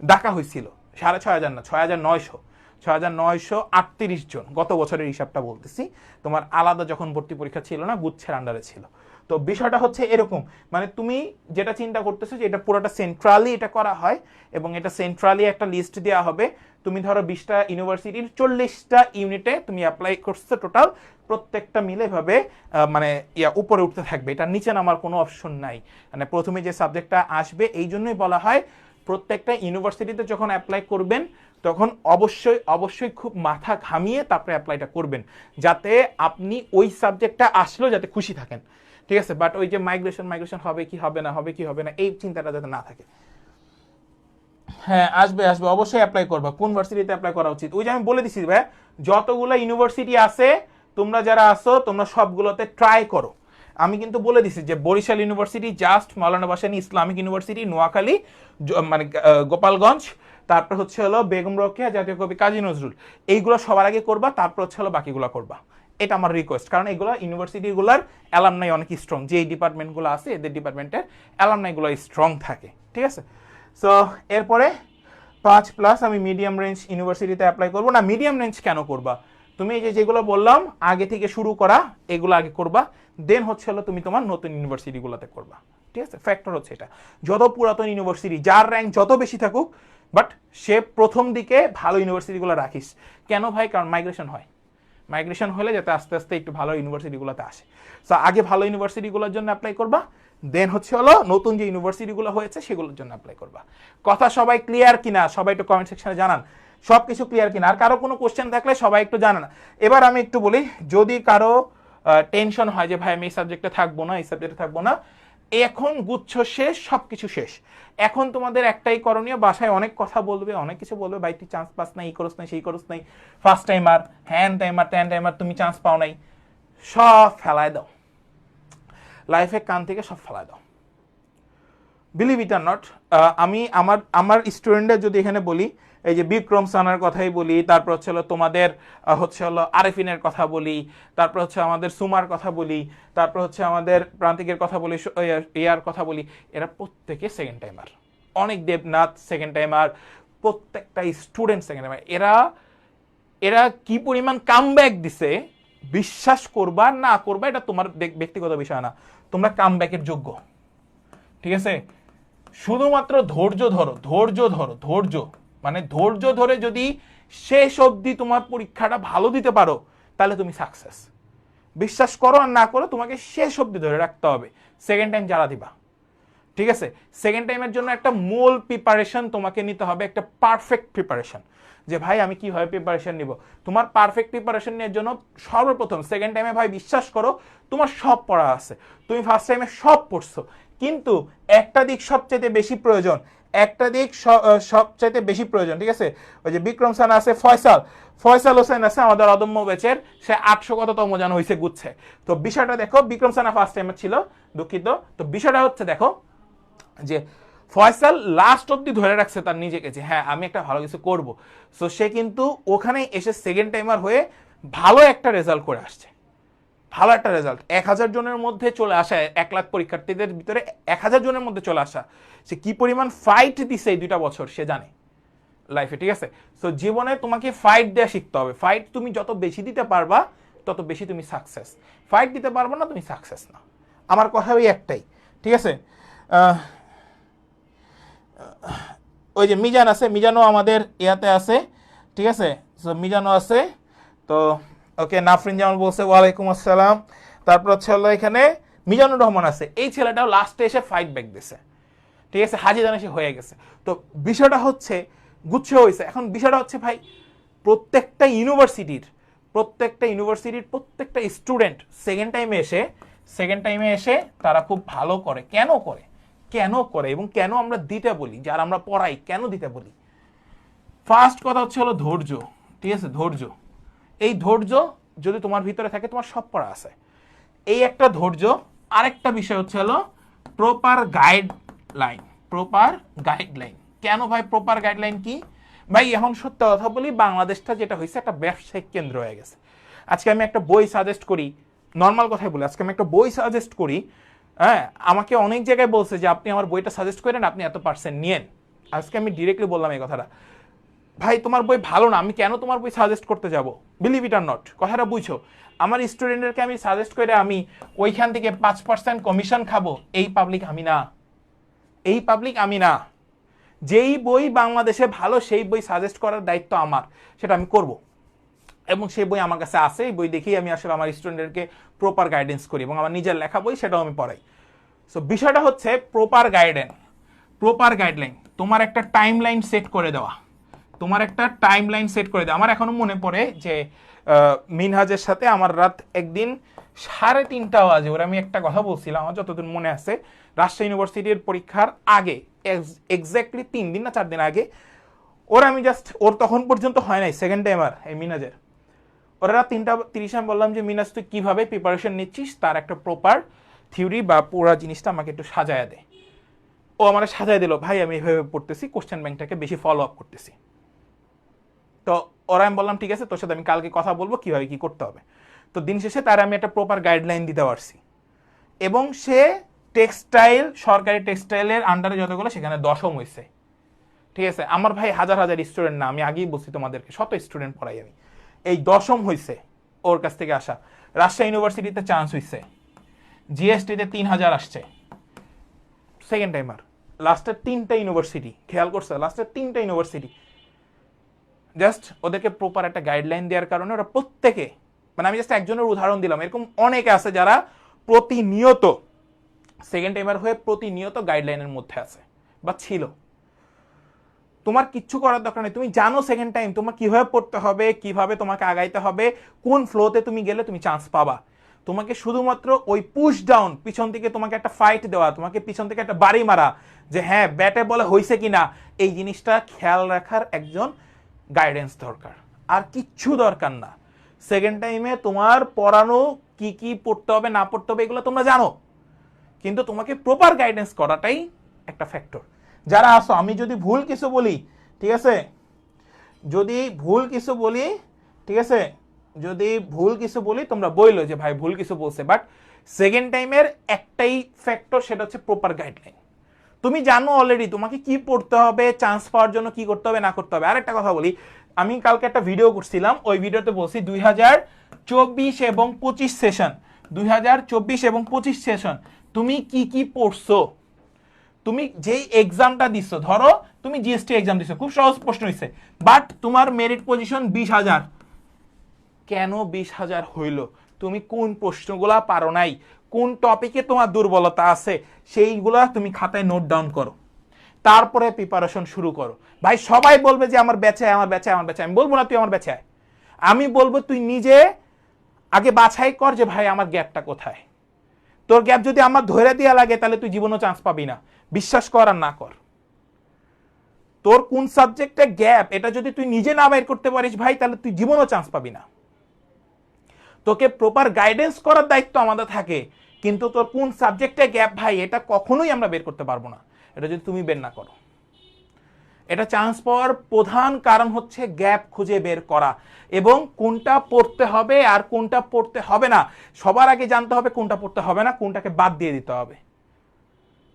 ডাকা হয়েছিল, 6,500 না 6,938 জন, গত বছরের হিসাবটা বলতেছি, তোমার আলাদা যখন ভর্তি পরীক্ষা ছিল না, গুচ্ছের আন্ডারে ছিল। তো বিষয়টা হচ্ছে এরকম, মানে তুমি যেটা চিন্তা করতেছো যে এটা পুরোটা সেন্ট্রালি এটা করা হয় এবং এটা সেন্ট্রালি একটা লিস্ট দেওয়া হবে। তুমি ধরো 20টা ইউনিভার্সিটির 40টা ইউনিটে তুমি অ্যাপ্লাই করছো টোটাল, প্রত্যেকটা মিলে ভাবে মানে উপরে উঠতে থাকবে, এটা নিচে নামার কোনো অপশন নাই। মানে প্রথমে যে সাবজেক্টটা আসবে, এই জন্যই বলা হয় প্রত্যেকটা ইউনিভার্সিটিতে যখন অ্যাপ্লাই করবেন তখন অবশ্যই খুব মাথা ঘামিয়ে তারপরে অ্যাপ্লাইটা করবেন, যাতে আপনি ওই সাবজেক্টটা আসলেও যাতে খুশি থাকেন, ঠিক আছে। বাট ওই যে মাইগ্রেশন হবে কি হবে না এই চিন্তাটা যাতে না থাকে। হ্যাঁ আসবে অবশ্যই অ্যাপ্লাই করবা। কোন ভার্সিটিতে অ্যাপ্লাই করা উচিত? ওই যে আমি বলে দিছি ভাই, যতগুলো ইউনিভার্সিটি আছে তোমরা যারা আসো তোমরা সবগুলোতে ট্রাই করো। আমি কিন্তু বলে দিছি যে বরিশাল ইউনিভার্সিটি, জাস্ট মাওলানা ভাসানী ইসলামিক ইউনিভার্সিটি, নোয়াখালী, মানে গোপালগঞ্জ, তারপর হচ্ছে হলো বেগম রোকেয়া, জাতীয় কবি কাজী নজরুল, এইগুলো সবার আগে করবা, তারপর হচ্ছে হলো বাকিগুলো করবা। এটা আমার রিকোয়েস্ট, কারণ এগুলো ইউনিভার্সিটিগুলোর অ্যালামনাই অনেক স্ট্রং, যে এই ডিপার্টমেন্টগুলো আছে এদের ডিপার্টমেন্টের অ্যালামনাইগুলো স্ট্রং থাকে, ঠিক আছে। সো এরপরে 5+ আমি মিডিয়াম রেঞ্জ ইউনিভার্সিটিতে অ্যাপ্লাই করবো না। মিডিয়াম রেঞ্জ কেন করবা? তুমি এই যে যেগুলো বললাম আগে থেকে শুরু করা, এগুলো আগে করবা, দেন হচ্ছে হলো তুমি তোমার নতুন ইউনিভার্সিটিগুলোতে করবা, ঠিক আছে। ফ্যাক্টর হচ্ছে এটা, যত পুরাতন ইউনিভার্সিটি যার র্যাঙ্ক যত বেশি থাকুক, বাট সে প্রথম দিকে ভালো ইউনিভার্সিটিগুলো রাখিস। কেন ভাই? কারণ মাইগ্রেশন হলে যাতে আস্তে আস্তে একটু ভালো ইউনিভার্সিটিগুলোতে আসে। সো আগে ভালো ইউনিভার্সিটিগুলোর জন্য অ্যাপ্লাই করবা, দেন হচ্ছে হলো নতুন যে ইউনিভার্সিটিগুলো হয়েছে সেগুলোর জন্য অ্যাপ্লাই করবা। কথা সবাই ক্লিয়ার কিনা? সবাই একটু কমেন্ট সেকশনে জানান সব কিছু ক্লিয়ার কিনা। আর কারো কোনো কোশ্চেন থাকলে সবাই একটু জানান। এবার আমি একটু বলি, যদি কারো টেনশন হয় যে ভাই আমি এই সাবজেক্টে থাকবো না, এই সাবজেক্টে থাকবো না, এখন গুচ্ছ শেষ, সবকিছু শেষ। এখন তোমাদের একটাই করণীয়, বাসায় অনেক কথা বলবে, অনেক কিছু বলবে, ভাই তুই চান্স পাস নাই, এই করস নাই, সেই করস নাই, ফার্স্ট টাইমার, হ্যান টাইমার, ট্যান টাইমার, তুমি চান্স পাও নাই, সব ফেলায় দাও, লাইফে কান থেকে সব ফেলায় দাও। বিলিভ ইট আর নট, আমি আমার স্টুডেন্টদের যদি এখানে বলি, এই যে বিক্রম সানার কথাই বলি, তারপর হচ্ছে হলো তোমাদের হচ্ছে হলো আরেফিনের কথা বলি, তারপর হচ্ছে আমাদের সুমার কথা বলি, তারপর হচ্ছে আমাদের প্রান্তিকের কথা বলি, ইয়ার কথা বলি, এরা প্রত্যেকে সেকেন্ড টাইমার। অনেক দেবনাথ সেকেন্ড টাইমার, প্রত্যেকটা স্টুডেন্ট সেকেন্ড টাইমার। এরা কি পরিমাণ কামব্যাক দিছে, বিশ্বাস করবা না করবা এটা তোমার ব্যক্তিগত বিষয় না, তোমরা কামব্যাকের যোগ্য, ঠিক আছে। শুধুমাত্র ধৈর্য ধরো, মানে ধৈর্য ধরে যদি শেষ অবধি তোমার পরীক্ষাটা ভালো দিতে পারো তাহলে তুমি সাকসেস। বিশ্বাস করো আর না করো, তোমাকে শেষ অবধি ধরে রাখতে হবে। সেকেন্ড টাইম যারা দিবা, ঠিক আছে, সেকেন্ড টাইমের জন্য একটা মূল প্রিপারেশন তোমাকে নিতে হবে, একটা পারফেক্ট প্রিপারেশন। যে ভাই আমি কিভাবে প্রিপারেশন নিব, তোমার পারফেক্ট প্রিপারেশন নেওয়ার জন্য সর্বপ্রথম সেকেন্ড টাইমে ভাই বিশ্বাস করো তোমার সব পড়া আছে, তুমি ফার্স্ট টাইমে সব পড়ছো, কিন্তু একটা দিক সবচাইতে বেশি প্রয়োজন, সবচাইতে বেশি প্রয়োজন, ঠিক আছে। ওই যে বিক্রম সানা আছে, ফয়সাল হোসেন আছে আমাদের অদম্য ব্যাচের, সে 800 কততম জন হয়েছে গুচ্ছে। তো বিষয়টা দেখো, বিক্রম সানা ফার্স্ট টাইমে ছিল, দুঃখিত। তো বিষয়টা হচ্ছে দেখো যে ফয়সাল লাস্ট অব্দি ধরে রাখছে তার নিজেকে যে হ্যাঁ আমি একটা ভালো কিছু করব, সো সে কিন্তু ওখানে এসে সেকেন্ড টাইমার হয়ে ভালো একটা রেজাল্ট করে আসছে, ভালো একটা রেজাল্ট। 1000 জনের মধ্যে চলে আসা, 1 লাখ পরীক্ষার্থীদের ভিতরে 1000 জনের মধ্যে চলে আসা, সে কি পরিমাণ ফাইট দিছে এই 2টা বছর সে জানে লাইফে, ঠিক আছে? সো জীবনে তোমাকে ফাইট দেওয়া শিখতে হবে। ফাইট তুমি যত বেশি দিতে পারবা তত বেশি তুমি সাকসেস। ফাইট দিতে পারবা না, তুমি সাকসেস না। আমার কথা ওই একটাই, ঠিক আছে? ওই যে মিজান আছে, মিজানও আমাদের ইয়াতে আছে, ঠিক আছে? সো মিজানও আছে, তো ওকে। নাফরিন জামান বলছে ওয়ালাইকুম আসসালাম। তারপর হচ্ছে হলো এখানে মিজানুর রহমান আছে, এই ছেলেটাও লাস্টে এসে ফাইট ব্যাক দিছে, ঠিক আছে? হাজি দানেশে হয়ে গেছে। তো বিষয়টা হচ্ছে গুচ্ছ হয়েছে। এখন বিষয়টা হচ্ছে ভাই, প্রত্যেকটা ইউনিভার্সিটির প্রত্যেকটা স্টুডেন্ট সেকেন্ড টাইমে এসে তারা খুব ভালো করে। কেন করে এবং কেন আমরা দিতে বলি, যারা আমরা পড়াই কেন দিতে বলি? ফার্স্ট কথা হচ্ছে হলো ধৈর্য, ঠিক আছে? ধৈর্য, এই ধৈর্য যদি তোমার ভিতরে থাকে তোমার সব পড়া আছে, এই একটা ধৈর্য। আরেকটা বিষয় হচ্ছে হলো প্রপার গাইডলাইন। কেন ভাই প্রপার গাইডলাইন কি ভাই? এখন সত্য কথা বলি, বাংলাদেশটা যেটা হয়েছে একটা ব্যবসায়িক কেন্দ্র হয়ে গেছে। আজকে আমি একটা বই সাজেস্ট করি, নর্মাল কথাই বলি, আজকে আমি একটা বই সাজেস্ট করি, হ্যাঁ, আমাকে অনেক জায়গায় বলছে যে আপনি আমার বইটা সাজেস্ট করেন, আপনি এত % নিয়েন। আজকে আমি ডিরেক্টলি বললাম এই কথাটা, ভাই তোমার বই ভালো না, আমি কেন তোমার বই সাজেস্ট করতে যাব? বিলিভ ইট আর নট, কথাটা বুঝছো? আমার স্টুডেন্টদেরকে আমি সাজেস্ট করে আমি ওইখান থেকে 5% কমিশন খাবো, এই পাবলিক আমি না। যেই বই বাংলাদেশে ভালো সেই বই সাজেস্ট করার দায়িত্ব আমার, সেটা আমি করব। এবং সেই বই আমার কাছে আছে, এই বই দেখেই আমি আসলে আমার স্টুডেন্টদেরকে প্রপার গাইডেন্স করি, এবং আমার নিজের লেখা বই সেটাও আমি পড়াই। সো বিষয়টা হচ্ছে প্রপার গাইডলাইন, তোমার একটা টাইম লাইন সেট করে দেওয়া। আমার এখনো মনে পড়ে যে মিনহাজের সাথে আমার রাত একদিন 3:30 বাজে ওরা আমি একটা কথা বলছিলাম, আমার যতদিন মনে আছে, রাজশাহী ইউনিভার্সিটির পরীক্ষার আগে এক্স্যাক্টলি 3 দিন না 4 দিন আগে ওরা আমি জাস্ট, ওর তখন পর্যন্ত হয় নাই সেকেন্ড টাইমার, এই মিনাজের। ওরা রাত 3:30 আমি বললাম যে মিনাজ তুই কিভাবে প্রিপারেশন নিচ্ছিস তার একটা প্রপার থিওরি বা পুরা জিনিসটা আমাকে একটু সাজায়া দে। ও আমার সাজায় দিল, ভাই আমি এভাবে পড়তেছি, কোশ্চেন ব্যাংকটাকে বেশি ফলো আপ করতেছি। তো ওরা আমি বললাম ঠিক আছে, তোর সাথে আমি কালকে কথা বলবো কিভাবে কি করতে হবে। তো দিন শেষে তার আমি একটা প্রপার গাইডলাইন দিতে পারছি, এবং সে সরকারি টেক্সটাইলের আন্ডারে যতগুলো সেখানে 10ম হয়েছে, ঠিক আছে? আমার ভাই হাজার স্টুডেন্ট না, আমি আগেই বলছি তোমাদেরকে, শত স্টুডেন্ট পড়াই আমি, এই 10ম হয়েছে ওর কাছ থেকে আসা। রাজশাহী ইউনিভার্সিটিতে চান্স হয়েছে, জিএসটিতে 3000 আসছে, সেকেন্ড টাইমার। লাস্টের 3টা ইউনিভার্সিটি, খেয়াল করছে, লাস্টের 3টা ইউনিভার্সিটি জাস্ট ওদেরকে প্রপার একটা গাইডলাইন দেওয়ার কারণে ওরা প্রত্যেকে, মানে আমি জাস্ট একজনের উদাহরণ দিলাম, এরকম অনেকে আছে যারা প্রতিনিয়ত সেকেন্ড টাইমার হয়ে প্রতিনিয়ত গাইডলাইনের মধ্যে আছে বা ছিল। তোমার কিচ্ছু করার দরকার নেই, তুমি জানো সেকেন্ড টাইম তোমার কিভাবে পড়তে হবে, কিভাবে তোমাকে আগাইতে হবে, কোন ফ্লোতে তুমি গেলে তুমি চান্স পাবা। তোমাকে শুধুমাত্র ওই পুশ ডাউন, পিছন থেকে তোমাকে একটা ফাইট দেওয়া, তোমাকে পিছন থেকে একটা বাড়ি মারা, যে হ্যাঁ ব্যাটে বলে হয়েছে কিনা, এই জিনিসটা খেয়াল রাখার একজন গাইডেন্স দরকার, আর কিচ্ছু দরকার না। সেকেন্ড টাইমে তোমার পড়ানো কি কি পড়তে হবে না পড়তে হবে এগুলো তোমরা জানো, কিন্তু তোমাকে প্রপার গাইডেন্স করাটাই একটা ফ্যাক্টর। যারা আসো, আমি যদি ভুল কিছু বলি, ঠিক আছে, যদি ভুল কিছু বলি তোমরা বইলো যে ভাই ভুল কিছু বলছে, বাট সেকেন্ড টাইমের একটাই ফ্যাক্টর, সেটা হচ্ছে প্রপার গাইডলাইন। তুমি জানো অলরেডি তোমাকে কি পড়তে হবে, চান্স পাওয়ার জন্য কি করতে হবে না করতে হবে। আরেকটা কথা বলি, আমি কালকে একটা ভিডিও করছিলাম, ওই ভিডিওতে বলছি 2024 এবং 25 সেশন তুমি কি কি পড়ছো, তুমি যেই এক্সামটা দিচ্ছ, ধরো তুমি জিএসটি এক্সাম দিচ্ছ, খুব সহজ প্রশ্ন হয়েছে, বাট তোমার মেরিট পজিশন 20,000। কেন 20,000 হইল? তুমি কোন প্রশ্নগুলা পারো নাই, কোন টপিকে তোমার দুর্বলতা আছে, সেইগুলা তুমি খাতায় নোট ডাউন করো, তারপরে প্রিপারেশন শুরু করো। ভাই সবাই বলবে যে আমার ব্যাচে, আমি বলবো না তুই আমার ব্যাচে, আমি বলবো তুই নিজে আগে বাছাই কর যে ভাই আমার গ্যাপটা কোথায়। তোর গ্যাপ যদি আমার ধরে দেওয়া লাগে তাহলে তুই জীবনও চান্স পাবি না, বিশ্বাস কর আর না কর। তোর কোন সাবজেক্টে গ্যাপ এটা যদি তুই নিজে না বের করতে পারিস ভাই, তাহলে তুই জীবনও চান্স পাবি না। তোকে প্রপার গাইডেন্স করার দায়িত্ব আমাদের থাকে, কিন্তু তোর কোন সাবজেক্টে গ্যাপ ভাই এটা কখনোই আমরা বের করতে পারবো না। এটা যদি তুমি বের না করো। এটা চান্স পাওয়ার প্রধান কারণ হচ্ছে গ্যাপ খুঁজে বের করা এবং কোনটা পড়তে হবে আর কোনটা পড়তে হবে না সবার আগে জানতে হবে, কোনটা পড়তে হবে না কোনটাকে বাদ দিয়ে দিতে হবে।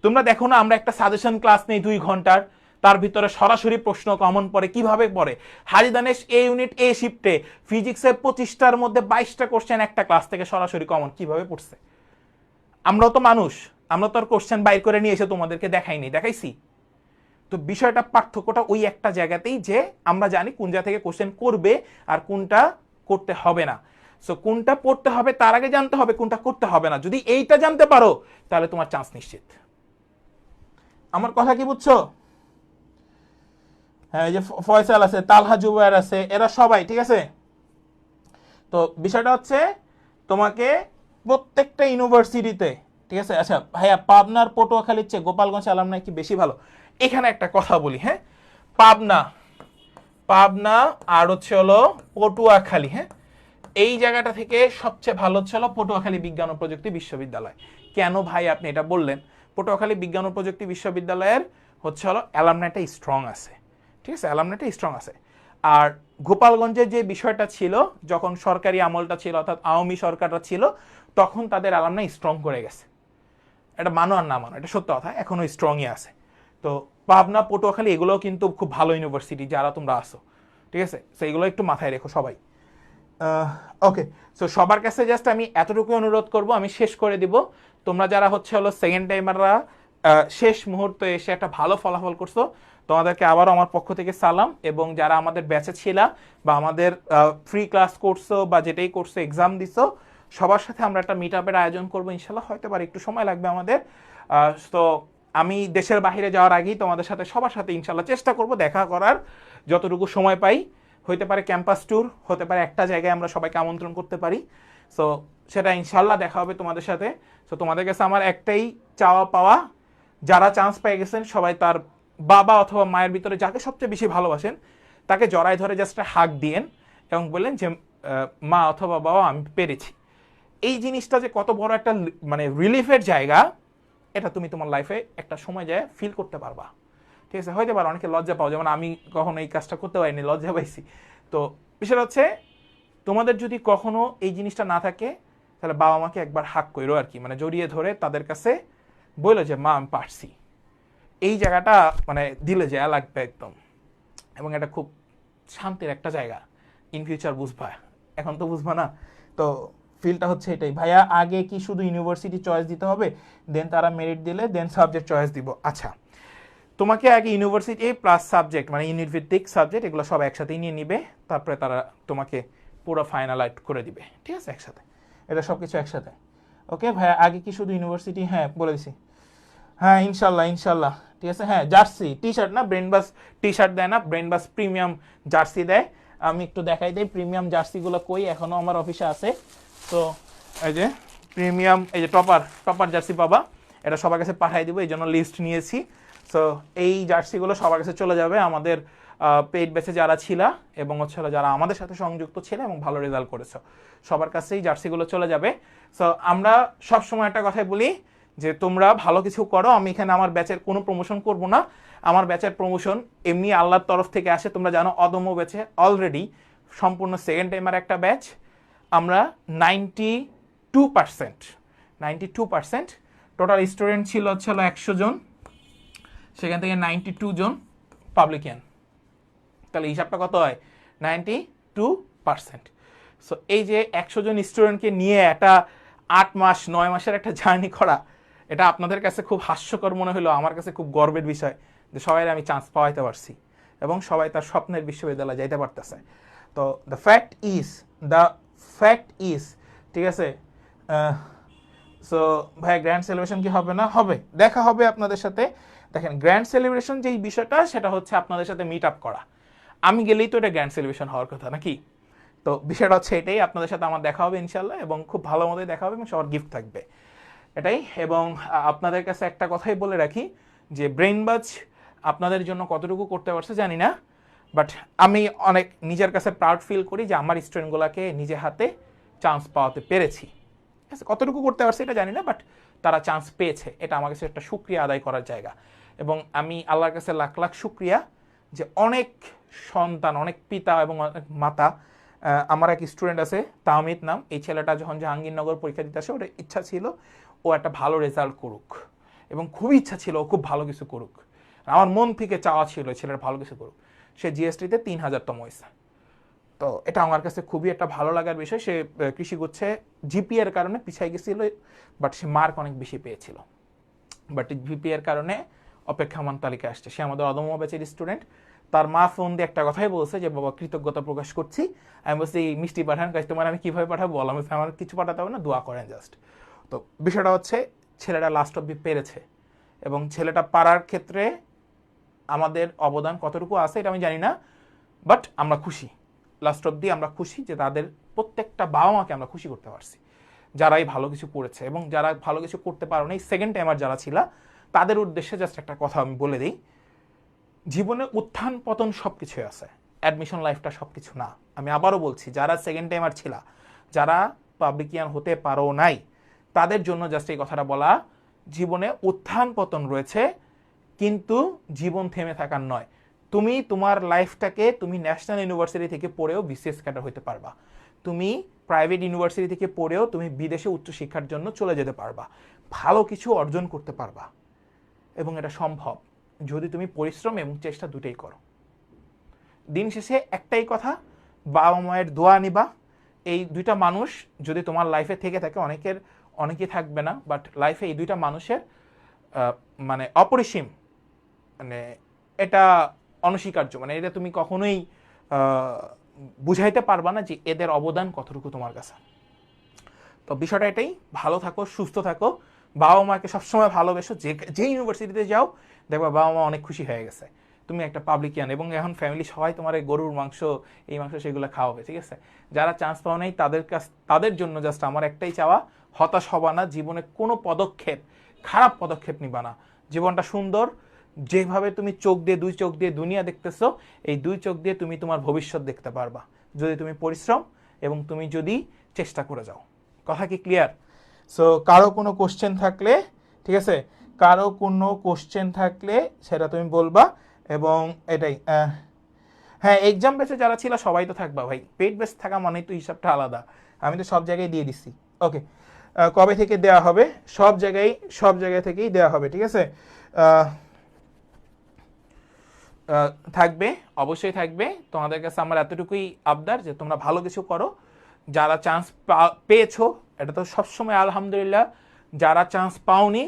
তোমরা দেখো না, আমরা একটা সাজেশন ক্লাস নেই 2 ঘন্টার, তার ভিতরে সরাসরি প্রশ্ন কমন পড়ে। কিভাবে পড়ে? হারিদানেশ এ ইউনিট এ শিফটে ফিজিক্সের 25টার মধ্যে 22টা কোশ্চেন একটা ক্লাস থেকে সরাসরি কমন কিভাবে পড়ছে। আমরাও তো মানুষ, আমরা তো আর কোশ্চেন বাইর করে নিয়ে এসে তোমাদেরকে দেখাইনি, দেখাইছি। তো বিষয়টা পার্থক্যটা ওই একটা জায়গাতেই যে আমরা জানি কোন জায়গা থেকে কোশ্চেন করবে আর কোনটা করতে হবে না। সো কোনটা পড়তে হবে তার আগে জানতে হবে কোনটা করতে হবে না। যদি এইটা জানতে পারো তাহলে তোমার চান্স নিশ্চিত। আমার কথা কি বুঝছো? হ্যাঁ, এই যে ফয়সাল আছে, তালহা জুবায়ের আছে, এরা সবাই ঠিক আছে। তো বিষয়টা হচ্ছে তোমাকে প্রত্যেকটা ইউনিভার্সিটিতে ঠিক আছে। আচ্ছা ভাইয়া, পাবনার পটুয়াখালীর চেয়ে গোপালগঞ্জ আলামনাই কি বেশি ভালো? এখানে একটা কথা বলি, হ্যাঁ, পাবনা আর হচ্ছে হলো পটুয়াখালী, হ্যাঁ, এই জায়গাটা থেকে সবচেয়ে ভালো হচ্ছে হলো পটুয়াখালী বিজ্ঞান ও প্রযুক্তি বিশ্ববিদ্যালয়। কেন ভাই আপনি এটা বললেন? পটুয়াখালী বিজ্ঞান ও প্রযুক্তি বিশ্ববিদ্যালয়ের হচ্ছে হলো অ্যালামনাইটা স্ট্রং আছে, ঠিক আছে, অ্যালামনাইটা স্ট্রং আছে। আর গোপালগঞ্জের যে বিষয়টা ছিল, যখন সরকারি আমলটা ছিল অর্থাৎ আওয়ামী সরকারটা ছিল, তখন তাদের অ্যালামনাই স্ট্রং করে গেছে। এটা মানো আর না মানো, এটা সত্য কথা, এখনো স্ট্রংই আছে। তো পাবনা পটুয়াখালী এগুলোও কিন্তু খুব ভালো ইউনিভার্সিটি যারা তোমরা আসো, ঠিক আছে। সো এগুলো একটু মাথায় রেখো সবাই। ওকে, সো সবার কাছে জাস্ট আমি এতটুকু অনুরোধ করব, আমি শেষ করে দিব। তোমরা যারা হচ্ছে হলো সেকেন্ড টাইমাররা শেষ মুহূর্তে এসে একটা ভালো ফলাফল করছো, তোমাদেরকে আবারও আমার পক্ষ থেকে সালাম। এবং যারা আমাদের ব্যাচে ছিলা বা আমাদের ফ্রি ক্লাস করছো বা যেটাই করছো, এক্সাম দিছো, সবার সাথে আমরা একটা মিট আপের আয়োজন করবো ইনশাল্লাহ। হয়তো পারে একটু সময় লাগবে আমাদের। তো আমি দেশের বাইরে যাওয়ার আগেই তোমাদের সাথে সবার সাথে ইনশাল্লাহ চেষ্টা করব দেখা করার যতটুকু সময় পাই। হইতে পারে ক্যাম্পাস ট্যুর, হতে পারে একটা জায়গায় আমরা সবাইকে আমন্ত্রণ করতে পারি। সো সেটা ইনশাল্লাহ দেখা হবে তোমাদের সাথে। সো তোমাদের কাছে আমার একটাই চাওয়া পাওয়া, যারা চান্স পেয়ে গেছেন সবাই তার বাবা অথবা মায়ের ভিতরে যাকে সবচেয়ে বেশি ভালোবাসেন তাকে জড়ায় ধরে জাস্ট হাক দিয়েন এবং বললেন যে মা অথবা বাবা আমি পেরেছি। এই জিনিসটা যে কত বড় একটা মানে রিলিফের জায়গা, এটা তুমি তোমার লাইফে একটা সময় যায় ফিল করতে পারবা, ঠিক আছে। হয়তো পারে অনেকে লজ্জা পাও, যেমন আমি কখনো এই কাজটা করতে পারিনি, লজ্জা পাইছি। তো বিষয় হচ্ছে তোমাদের যদি কখনো এই জিনিসটা না থাকে তাহলে বাবা মাকে একবার হাক করো আর কি, মানে জড়িয়ে ধরে তাদের কাছে বললো যে মা আমি পারছি। এই জায়গাটা মানে দিলে যায় লাগবে একদম, এবং এটা খুব শান্তির একটা জায়গা। ইন ফিউচার বুঝবা, এখন তো বুঝবা না। তো ফিলটা হচ্ছে এটাই। ভাইয়া আগে কি শুধু ইউনিভার্সিটি চয়েস দিতে হবে, দেন তারা মেরিট দিলে দেন সাবজেক্ট চয়েস দিব? আচ্ছা, তোমাকে আগে ইউনিভার্সিটি প্লাস সাবজেক্ট মানে ইউনিট ভিত্তিক সাবজেক্ট এগুলো সব একসাথেই নিয়ে নিবে, তারপরে তারা তোমাকে পুরো ফাইনালাইজ করে দিবে, ঠিক আছে, একসাথে। এটা সব কিছু একসাথে। ওকে ভাইয়া, আগে কি শুধু ইউনিভার্সিটি? হ্যাঁ বলে দিছি, হ্যাঁ ইনশাল্লাহ ইনশাল্লাহ, ঠিক আছে। হ্যাঁ জার্সি টি শার্ট না, ব্রেনবাস টি শার্ট দেয় না, ব্রেনবাস প্রিমিয়াম জার্সি দেয়। আমি একটু দেখাই দিই প্রিমিয়াম জার্সিগুলো কই, এখনও আমার অফিসে আছে। তো এই যে প্রিমিয়াম, এই যে টপার জার্সি পাবা, এটা সবার কাছে পাঠিয়ে দিব, এই জন্য লিস্ট নিয়েছি। সো এই জার্সিগুলো সবার কাছে চলে যাবে, আমাদের পেইড ব্যাচে যারা ছিলা এবং হচ্ছে যারা আমাদের সাথে সংযুক্ত ছিল এবং ভালো রেজাল্ট করেছো, সবার কাছেই জার্সিগুলো চলে যাবে। সো আমরা সবসময় একটা কথাই বলি যে তোমরা ভালো কিছু করো। আমি এখানে আমার ব্যাচের কোনো প্রমোশন করব না, আমার ব্যাচের প্রমোশন এমনি আল্লাহর তরফ থেকে আসে। তোমরা জানো অদম্য ব্যাচে অলরেডি সম্পূর্ণ সেকেন্ড টাইমার একটা ব্যাচ, আমরা 92% টোটাল স্টুডেন্ট ছিল হচ্ছে 100 জন, সেখান থেকে 92 জন পাবলিকিয়ান। তাহলে হিসাবটা কত হয়? 92%। সো এই যে 100 জন স্টুডেন্টকে নিয়ে একটা 8 মাস 9 মাসের একটা জার্নি করা, এটা আপনাদের কাছে খুব হাস্যকর মনে হলো, আমার কাছে খুব গর্বের বিষয় যে সবাই আমি চান্স পাওয়াইতে পারছি এবং সবাই তার স্বপ্নের বিশ্ববিদ্যালয়ে যাইতে পারতেছে। তো দ্য ফ্যাক্ট ইজ, ঠিক আছে। সো ভাই গ্র্যান্ড সেলিব্রেশন কি হবে না? হবে, দেখা হবে আপনাদের সাথে। দেখেন গ্র্যান্ড সেলিব্রেশন যেই বিষয়টা সেটা হচ্ছে আপনাদের সাথে মিট আপ করা, আমি গেলেই তো এটা গ্র্যান্ড সেলিব্রেশন হওয়ার কথা নাকি? তো বিষয়টা হচ্ছে এটাই, আপনাদের সাথে আমার দেখা হবে ইনশাল্লাহ এবং খুব ভালো মতোই দেখা হবে এবং সবার গিফট থাকবে এটাই। এবং আপনাদের কাছে একটা কথাই বলে রাখি যে ব্রেইনবাজ আপনাদের জন্য কতটুকু করতে পারছে জানি না, বাট আমি অনেক নিজের কাছে প্রাউড ফিল করি যে আমার স্টুডেন্টগুলোকে নিজে হাতে চান্স পাওয়াতে পেরেছি। ঠিক আছে, কতটুকু করতে পারছে এটা জানি না, বাট তারা চান্স পেয়েছে, এটা আমার কাছে একটা শুকরিয়া আদায় করার জায়গা। এবং আমি আল্লাহর কাছে লাখ লাখ শুক্রিয়া যে অনেক সন্তান, অনেক পিতা এবং অনেক মাতা, আমার এক স্টুডেন্ট আছে তাহমিদ নাম, এই ছেলেটা যখন জাহাঙ্গীরনগর পরীক্ষা দিতে আসে ওর ইচ্ছা ছিল ও একটা ভালো রেজাল্ট করুক এবং খুবই ইচ্ছা ছিল ও খুব ভালো কিছু করুক। আমার মন থেকে চাওয়া ছিল ছেলেটা ভালো কিছু করুক। সে জিএসটিতে 3000তম হয়েছে। তো এটা আমার কাছে খুবই একটা ভালো লাগার বিষয়। সে কৃষিগুচ্ছে জিপিএর কারণে পিছাই গেছিল, বাট সে মার্ক অনেক বেশি পেয়েছিল, বাট জিপিএর কারণে অপেক্ষামান তালিকায় আসছে। সে আমাদের অদম্য ব্যাচের স্টুডেন্ট। তার মা ফোন দিয়ে একটা কথাই বলছে যে বাবা কৃতজ্ঞতা প্রকাশ করছি। আমি বলছি মিষ্টি পাঠান, কাজ তোমার আমি কীভাবে পাঠাবো বল, আমি আমার কিছু পাঠাতে হবে না, দোয়া করেন জাস্ট। তো বিষয়টা হচ্ছে ছেলেটা লাস্ট অব্দি পেরেছে এবং ছেলেটা পারার ক্ষেত্রে আমাদের অবদান কতটুকু আছে এটা আমি জানি না, বাট আমরা খুশি, লাস্ট অব্দি আমরা খুশি যে তাদের প্রত্যেকটা বাবা মাকে আমরা খুশি করতে পারছি যারাই ভালো কিছু করেছে। এবং যারা ভালো কিছু করতে পারো না, এই সেকেন্ড টাইমার যারা ছিল তাদের উদ্দেশ্যে জাস্ট একটা কথা আমি বলে দিই, জীবনে উত্থান পতন সব কিছুই আছে, অ্যাডমিশন লাইফটা সব কিছু না। আমি আবারও বলছি, যারা সেকেন্ড টাইমার ছিল, যারা পাবলিকিয়ান হতে পারো নাই, তাদের জন্য জাস্ট এই কথাটা বলা, জীবনে উত্থান পতন রয়েছে কিন্তু জীবন থেমে থাকার নয়। তুমি তোমার লাইফটাকে তুমি ন্যাশনাল ইউনিভার্সিটি থেকে পড়েও বিসিএস ক্যাডার হতে পারবা, তুমি প্রাইভেট ইউনিভার্সিটি থেকে পড়েও তুমি বিদেশে উচ্চশিক্ষার জন্য চলে যেতে পারবা, ভালো কিছু অর্জন করতে পারবা, এবং এটা সম্ভব যদি তুমি পরিশ্রম এবং চেষ্টা দুটোই করো। দিন শেষে একটাই কথা, বাবা মায়ের দোয়া নিবা। এই দুইটা মানুষ যদি তোমার লাইফে থেকে থাকে, অনেকেই থাকবে না, বাট লাইফে এই দুইটা মানুষের মানে অপরিসীম, মানে এটা অনস্বীকার্য, মানে এটা তুমি কখনোই বুঝাইতে পারবা না যে এদের অবদান কতটুকু তোমার কাছে। তো বিষয়টা এটাই, ভালো থাকো, সুস্থ থাকো, বাবা মাকে সবসময় ভালোবেসো। যে ইউনিভার্সিটিতে যাও দেখবা বাবা মা অনেক খুশি হয়ে গেছে, তুমি একটা পাবলিকিয়ান। এবং এখন ফ্যামিলি সবাই তোমার এই গরুর মাংস, এই মাংস সেগুলো খাওয়াবে, ঠিক আছে। যারা চান্স পাও নাই তাদের জন্য জাস্ট আমার একটাই চাওয়া, হতাশ হবা না, জীবনে কোনো পদক্ষেপ, খারাপ পদক্ষেপ নিবা না। জীবনটা সুন্দর, যেভাবে তুমি দুই চোখ দিয়ে দুনিয়া দেখতেছো, এই দুই চোখ দিয়ে তুমি তোমার ভবিষ্যৎ দেখতে পারবা যদি তুমি পরিশ্রম এবং তুমি যদি চেষ্টা করে যাও। কথা কি ক্লিয়ার? সো কারো কোনো কোশ্চেন থাকলে, ঠিক আছে, কারো কোনো কোশ্চেন থাকলে সেটা তুমি বলবা। এবং এটাই, হ্যাঁ, এক্সাম বেসে যারা ছিল সবাই তো থাকবা ভাই, পেইড বেস থাকা মানেই তো হিসাবটা আলাদা, আমি তো সব জায়গায় দিয়ে দিচ্ছি। ওকে, কবে থেকে দেওয়া হবে? সব জায়গায় থেকেই দেওয়া হবে, ঠিক আছে। থাকবে, অবশ্যই থাকবে। তোমাদের কাছে আমার এতটুকুই আবদার যে তোমরা ভালো কিছু করো। যারা চান্স পেয়েছো এটা তো সবসময় আলহামদুলিল্লাহ, যারা চান্স পাওনি,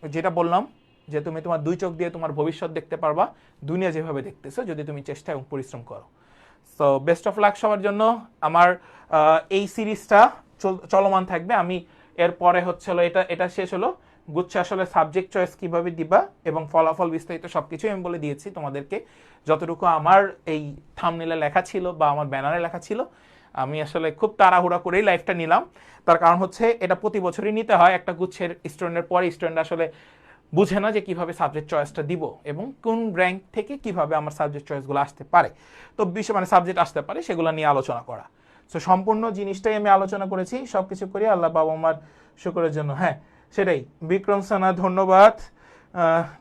যেটা বললাম যে তুমি তোমার দুই চোখ দিয়ে তোমার ভবিষ্যৎ দেখতে পারবা দুনিয়া যেভাবে দেখতেছো, যদি তুমি চেষ্টা এবং পরিশ্রম করো। সো বেস্ট অফ লাক সবার জন্য। আমার এই সিরিজটা চলমান থাকবে। আমি এরপরে হচ্ছিল এটা শেষ হলো, গুচ্ছে আসলে সাবজেক্ট চয়েস কিভাবে দিবা এবং ফলাফল বিস্তারিত সবকিছু আমি বলে দিয়েছি তোমাদেরকে, যতটুকু আমার এই থাম্বনেলে লেখা ছিল বা আমার ব্যানারে লেখা ছিল। আমি আসলে খুব তাড়াহুড়া করেই লাইফটা নিলাম, তার কারণ হচ্ছে এটা প্রতি বছরই নিতে হয়। একটা গুচ্ছের স্টুডেন্টের পরে স্টুডেন্ট আসলে বুঝে না যে কিভাবে সাবজেক্ট চয়েসটা দিব এবং কোন র্যাঙ্ক থেকে কিভাবে আমার সাবজেক্ট চয়েসগুলো আসতে পারে, তো মানে সাবজেক্ট আসতে পারে, সেগুলো নিয়ে আলোচনা করা। সো সম্পূর্ণ জিনিসটাই আমি আলোচনা করেছি, সব কিছু করি আল্লাহ বাবা মার শুকরের জন্য। হ্যাঁ সেটাই, বিক্রম সানা ধন্যবাদ,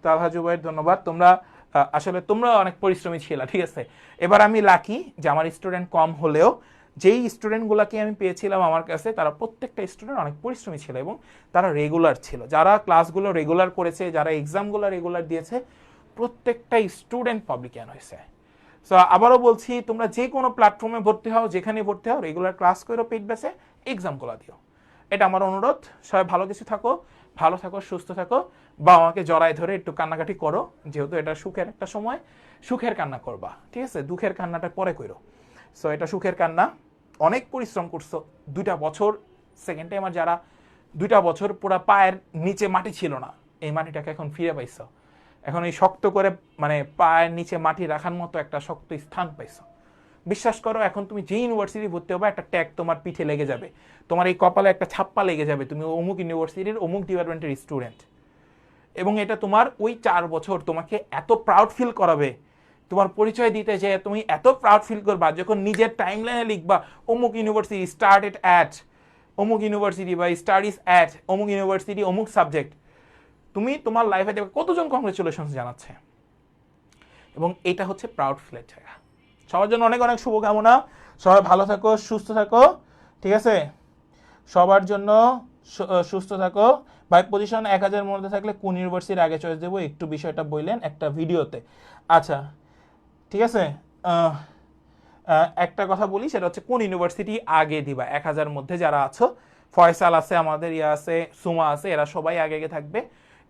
তালহা জুবাইর ধন্যবাদ। আসলে তোমরা অনেক পরিশ্রমী ছিল, ঠিক আছে। এবার আমি লাকি যে আমার স্টুডেন্ট কম হলেও যেই স্টুডেন্টগুলোকে আমি পেয়েছিলাম আমার কাছে, তারা প্রত্যেকটা স্টুডেন্ট অনেক পরিশ্রমী ছিল এবং তারা রেগুলার ছিল। যারা ক্লাসগুলো রেগুলার করেছে, যারা এক্সামগুলো রেগুলার দিয়েছে, প্রত্যেকটা স্টুডেন্ট পাবলিকিয়ান হয়েছে। সো আবারও বলছি, তোমরা যে কোনো প্ল্যাটফর্মে ভর্তি হও, যেখানে ভর্তি হও, রেগুলার ক্লাস করো, পেইড বেসে এক্সামগুলো দিও, এটা আমার অনুরোধ। সবাই ভালো কিছু থাকো, ভালো থাকো, সুস্থ থাকো। বাবা মাকে জড়ায় ধরে একটু কান্নাকাটি করো, যেহেতু এটা সুখের একটা সময়, সুখের কান্না করবা, ঠিক আছে, দুঃখের কান্নাটা পরে করো। সো এটা সুখের কান্না, অনেক পরিশ্রম করছো 2টা বছর। সেকেন্ড টাইমার যারা 2টা বছর পুরো পায়ের নিচে মাটি ছিল না, এই মাটিটাকে এখন ফিরে পাইছো, এখন এই শক্ত করে মানে পায়ের নিচে মাটি রাখার মতো একটা শক্ত স্থান পাইছো। বিশ্বাস করো, এখন তুমি যে ইউনিভার্সিটি ভর্তি হবে, একটা ট্যাগ তোমার পিঠে লেগে যাবে, তোমার এই কপালে একটা ছাপ্পা লেগে যাবে, তুমি অমুক ইউনিভার্সিটির অমুক ডিপার্টমেন্টের স্টুডেন্ট। এবং এটা তোমার ওই 4 বছর তোমাকে এত প্রাউড ফিল করাবে, তোমার পরিচয় দিতে যে তুমি এত প্রাউড ফিল করবা যখন নিজের টাইমলাইনে লিখবা অমুক ইউনিভার্সিটি স্টার্টেড অ্যাট অমুক ইউনিভার্সিটি বা স্টাডিজ অ্যাট অমুক ইউনিভার্সিটি অমুক সাবজেক্ট। তুমি তোমার লাইফে দেখবে কতজন কংগ্রেচুলেশনস জানাচ্ছে, এবং এটা হচ্ছে প্রাউড ফিলের জায়গা। সবার জন্য অনেক অনেক শুভকামনা, সবাই ভালো থাকো, সুস্থ থাকো, ঠিক আছে? সবার জন্য সুস্থ থাকো। ভাই পজিশন 1000 মধ্যে থাকলে কোন ইউনিভার্সিটির আগে চয়েস দেবো, একটু বিষয়টা বললেন একটা ভিডিওতে। আচ্ছা ঠিক আছে, একটা কথা বলি, সেটা হচ্ছে কোন ইউনিভার্সিটি আগে দিবা। 1000 মধ্যে যারা আছো, ফয়সাল আছে, আমাদের ইয়া আছে, সুমা আছে, এরা সবাই আগে আগে থাকবে।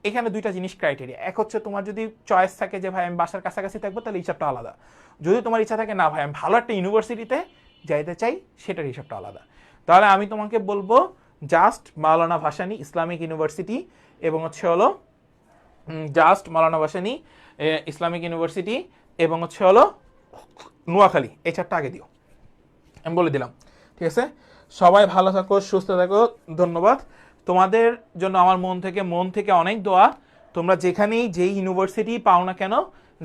এখানে দুইটা জিনিস ক্রাইটেরিয়া, এক হচ্ছে তোমার যদি চয়েস থাকে যে ভাই আমি বাসার কাছাকাছি থাকবো, তাহলে হিসাবটা আলাদা। যদি তোমার ইচ্ছা থাকে না ভাই আমি ভালো একটা ইউনিভার্সিটিতে যাইতে চাই, সেটার হিসাবটা আলাদা। তাহলে আমি তোমাকে বলবো জাস্ট মাওলানা ভাসানী ইসলামিক ইউনিভার্সিটি, এবং হচ্ছে হলো জাস্ট মাওলানা ভাসানী ইসলামিক ইউনিভার্সিটি, এবং হচ্ছে হলো নোয়াখালী, এই চারটা আগে দিও, আমি বলে দিলাম, ঠিক আছে? সবাই ভালো থাকো, সুস্থ থাকো, ধন্যবাদ তোমাদের জন্য আমার মন থেকে অনেক দোয়া। তোমরা যেখানেই যেই ইউনিভার্সিটি পাও না কেন,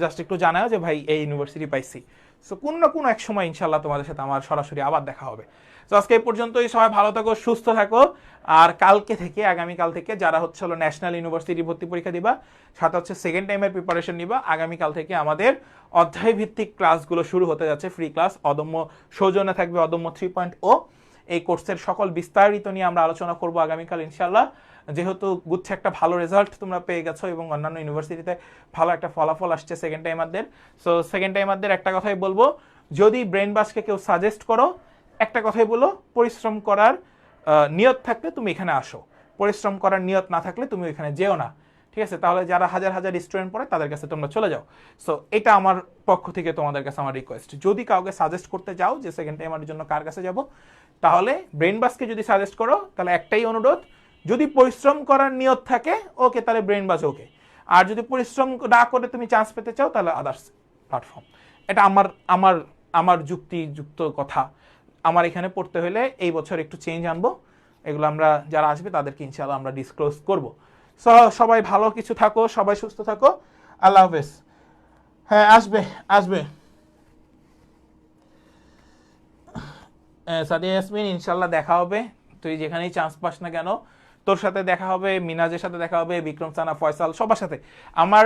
জাস্ট একটু জানাও যে ভাই এই ইউনিভার্সিটি পাইছি। সো কোনো না কোনো এক সময় ইনশাল্লাহ তোমাদের সাথে আমার সরাসরি আবার দেখা হবে। তো আজকে এই পর্যন্তই, সবাই ভালো থাকো, সুস্থ থাকো। আর কালকে থেকে, আগামীকাল থেকে যারা হচ্ছে হলো ন্যাশনাল ইউনিভার্সিটি ভর্তি পরীক্ষা দিবা, সাথে হচ্ছে সেকেন্ড টাইমের প্রিপারেশন নিবা, আগামীকাল থেকে আমাদের অধ্যায় ভিত্তিক ক্লাসগুলো শুরু হতে যাচ্ছে, ফ্রি ক্লাস। অদম্য সৌজন্যে থাকবে অদম্য 3.0। এই কোর্সের সকল বিস্তারিত নিয়ে আমরা আলোচনা করব আগামীকাল ইনশাল্লাহ। যেহেতু গুচ্ছে একটা ভালো রেজাল্ট তোমরা পেয়ে গেছো এবং অন্যান্য ইউনিভার্সিটিতে ভালো একটা ফলাফল আসছে সেকেন্ড টাইমারদের, সো সেকেন্ড টাইমারদের একটা কথাই বলবো, যদি ব্রেন বাসকে কেউ সাজেস্ট করো, একটা কথাই বলো, পরিশ্রম করার নিয়ত থাকলে তুমি এখানে আসো, পরিশ্রম করার নিয়ত না থাকলে তুমি এখানে যেও না, ঠিক আছে? তাহলে যারা হাজার হাজার স্টুডেন্ট পড়ে তাদের কাছে তোমরা চলে যাও। সো এটা আমার পক্ষ থেকে তোমাদের কাছে আমার রিকোয়েস্ট। যদি কাউকে সাজেস্ট করতে যাও যে সেকেন্ড টাইমারের জন্য কার কাছে যাব, তাহলে ব্রেন বাসকে যদি সাজেস্ট করো, তাহলে একটাই অনুরোধ, যদি পরিশ্রম করার নিয়ত থাকে ওকে, তাহলে ব্রেন বাস ওকে। আর যদি পরিশ্রম না করে তুমি চান্স পেতে চাও, তাহলে আদার্স প্ল্যাটফর্ম। এটা আমার আমার আমার যুক্তিযুক্ত কথা। আমার এখানে পড়তে হলে এই বছর একটু চেঞ্জ আনবো, এগুলো আমরা যারা আসবে তাদেরকে ইনশাআল্লাহ আমরা ডিসক্লোজ করব। সো সবাই ভালো কিছু থাকো, সবাই সুস্থ থাকো, আল্লাহ হাফেজ। হ্যাঁ আসবে আসবে সাদিয়া ইয়াসমিন, ইনশাল্লাহ দেখা হবে। তুই যেখানেই চান্স পাস না কেন, তোর সাথে দেখা হবে, মিনাজের সাথে দেখা হবে, বিক্রম সানা, ফয়সাল, সবার সাথে। আমার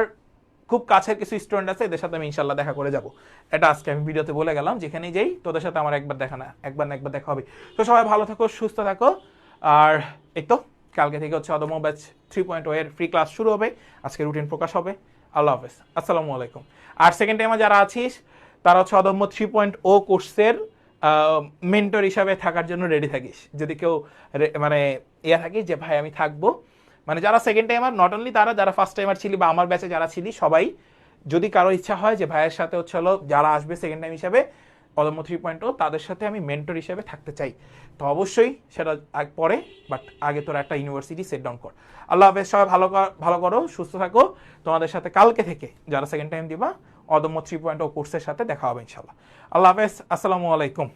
খুব কাছের কিছু স্টুডেন্ট আছে, এদের সাথে আমি ইনশাল্লাহ দেখা করে যাব। এটা আজকে আমি ভিডিওতে বলে গেলাম, যেখানেই যাই তোদের সাথে আমার একবার দেখা হবে। তো সবাই ভালো থাকো, সুস্থ থাকো। আর এই তো কালকে থেকে হচ্ছে অদম্য ব্যাচ 3.0 এর ফ্রি ক্লাস শুরু হবে, আজকে রুটিন প্রকাশ হবে। আল্লাহ হাফেজ, আসসালামু আলাইকুম। আর সেকেন্ড টাইমে যারা আছিস, তারা হচ্ছে অদম্য 3.0 কোর্সের মেন্টর হিসাবে থাকার জন্য রেডি থাকিস। যদি কেউ মানে থাকিস যে ভাই আমি থাকবো, মানে যারা সেকেন্ড টাইমার, নট অনলি তারা, যারা ফার্স্ট টাইমার ছিলি বা আমার ব্যাচে যারা ছিলি, সবাই যদি কারো ইচ্ছা হয় যে ভাইয়ের সাথে হচ্ছে হলো যারা আসবে সেকেন্ড টাইম হিসাবে অদম্য 3.0, তাদের সাথে আমি মেন্টর হিসেবে থাকতে চাই, তো অবশ্যই সেটা পরে, বাট আগে তোরা একটা ইউনিভার্সিটি সেট ডাউন কর। আল্লাহ হাফেজ, সবাই ভালো করো, সুস্থ থাকো। তোমাদের সাথে কালকে থেকে যারা সেকেন্ড টাইম দিবা অদম্য 3.0 কোর্সের সাথে দেখা হবে ইনশাল্লাহ। আল্লাহ হাফেজ, আসসালামু আলাইকুম।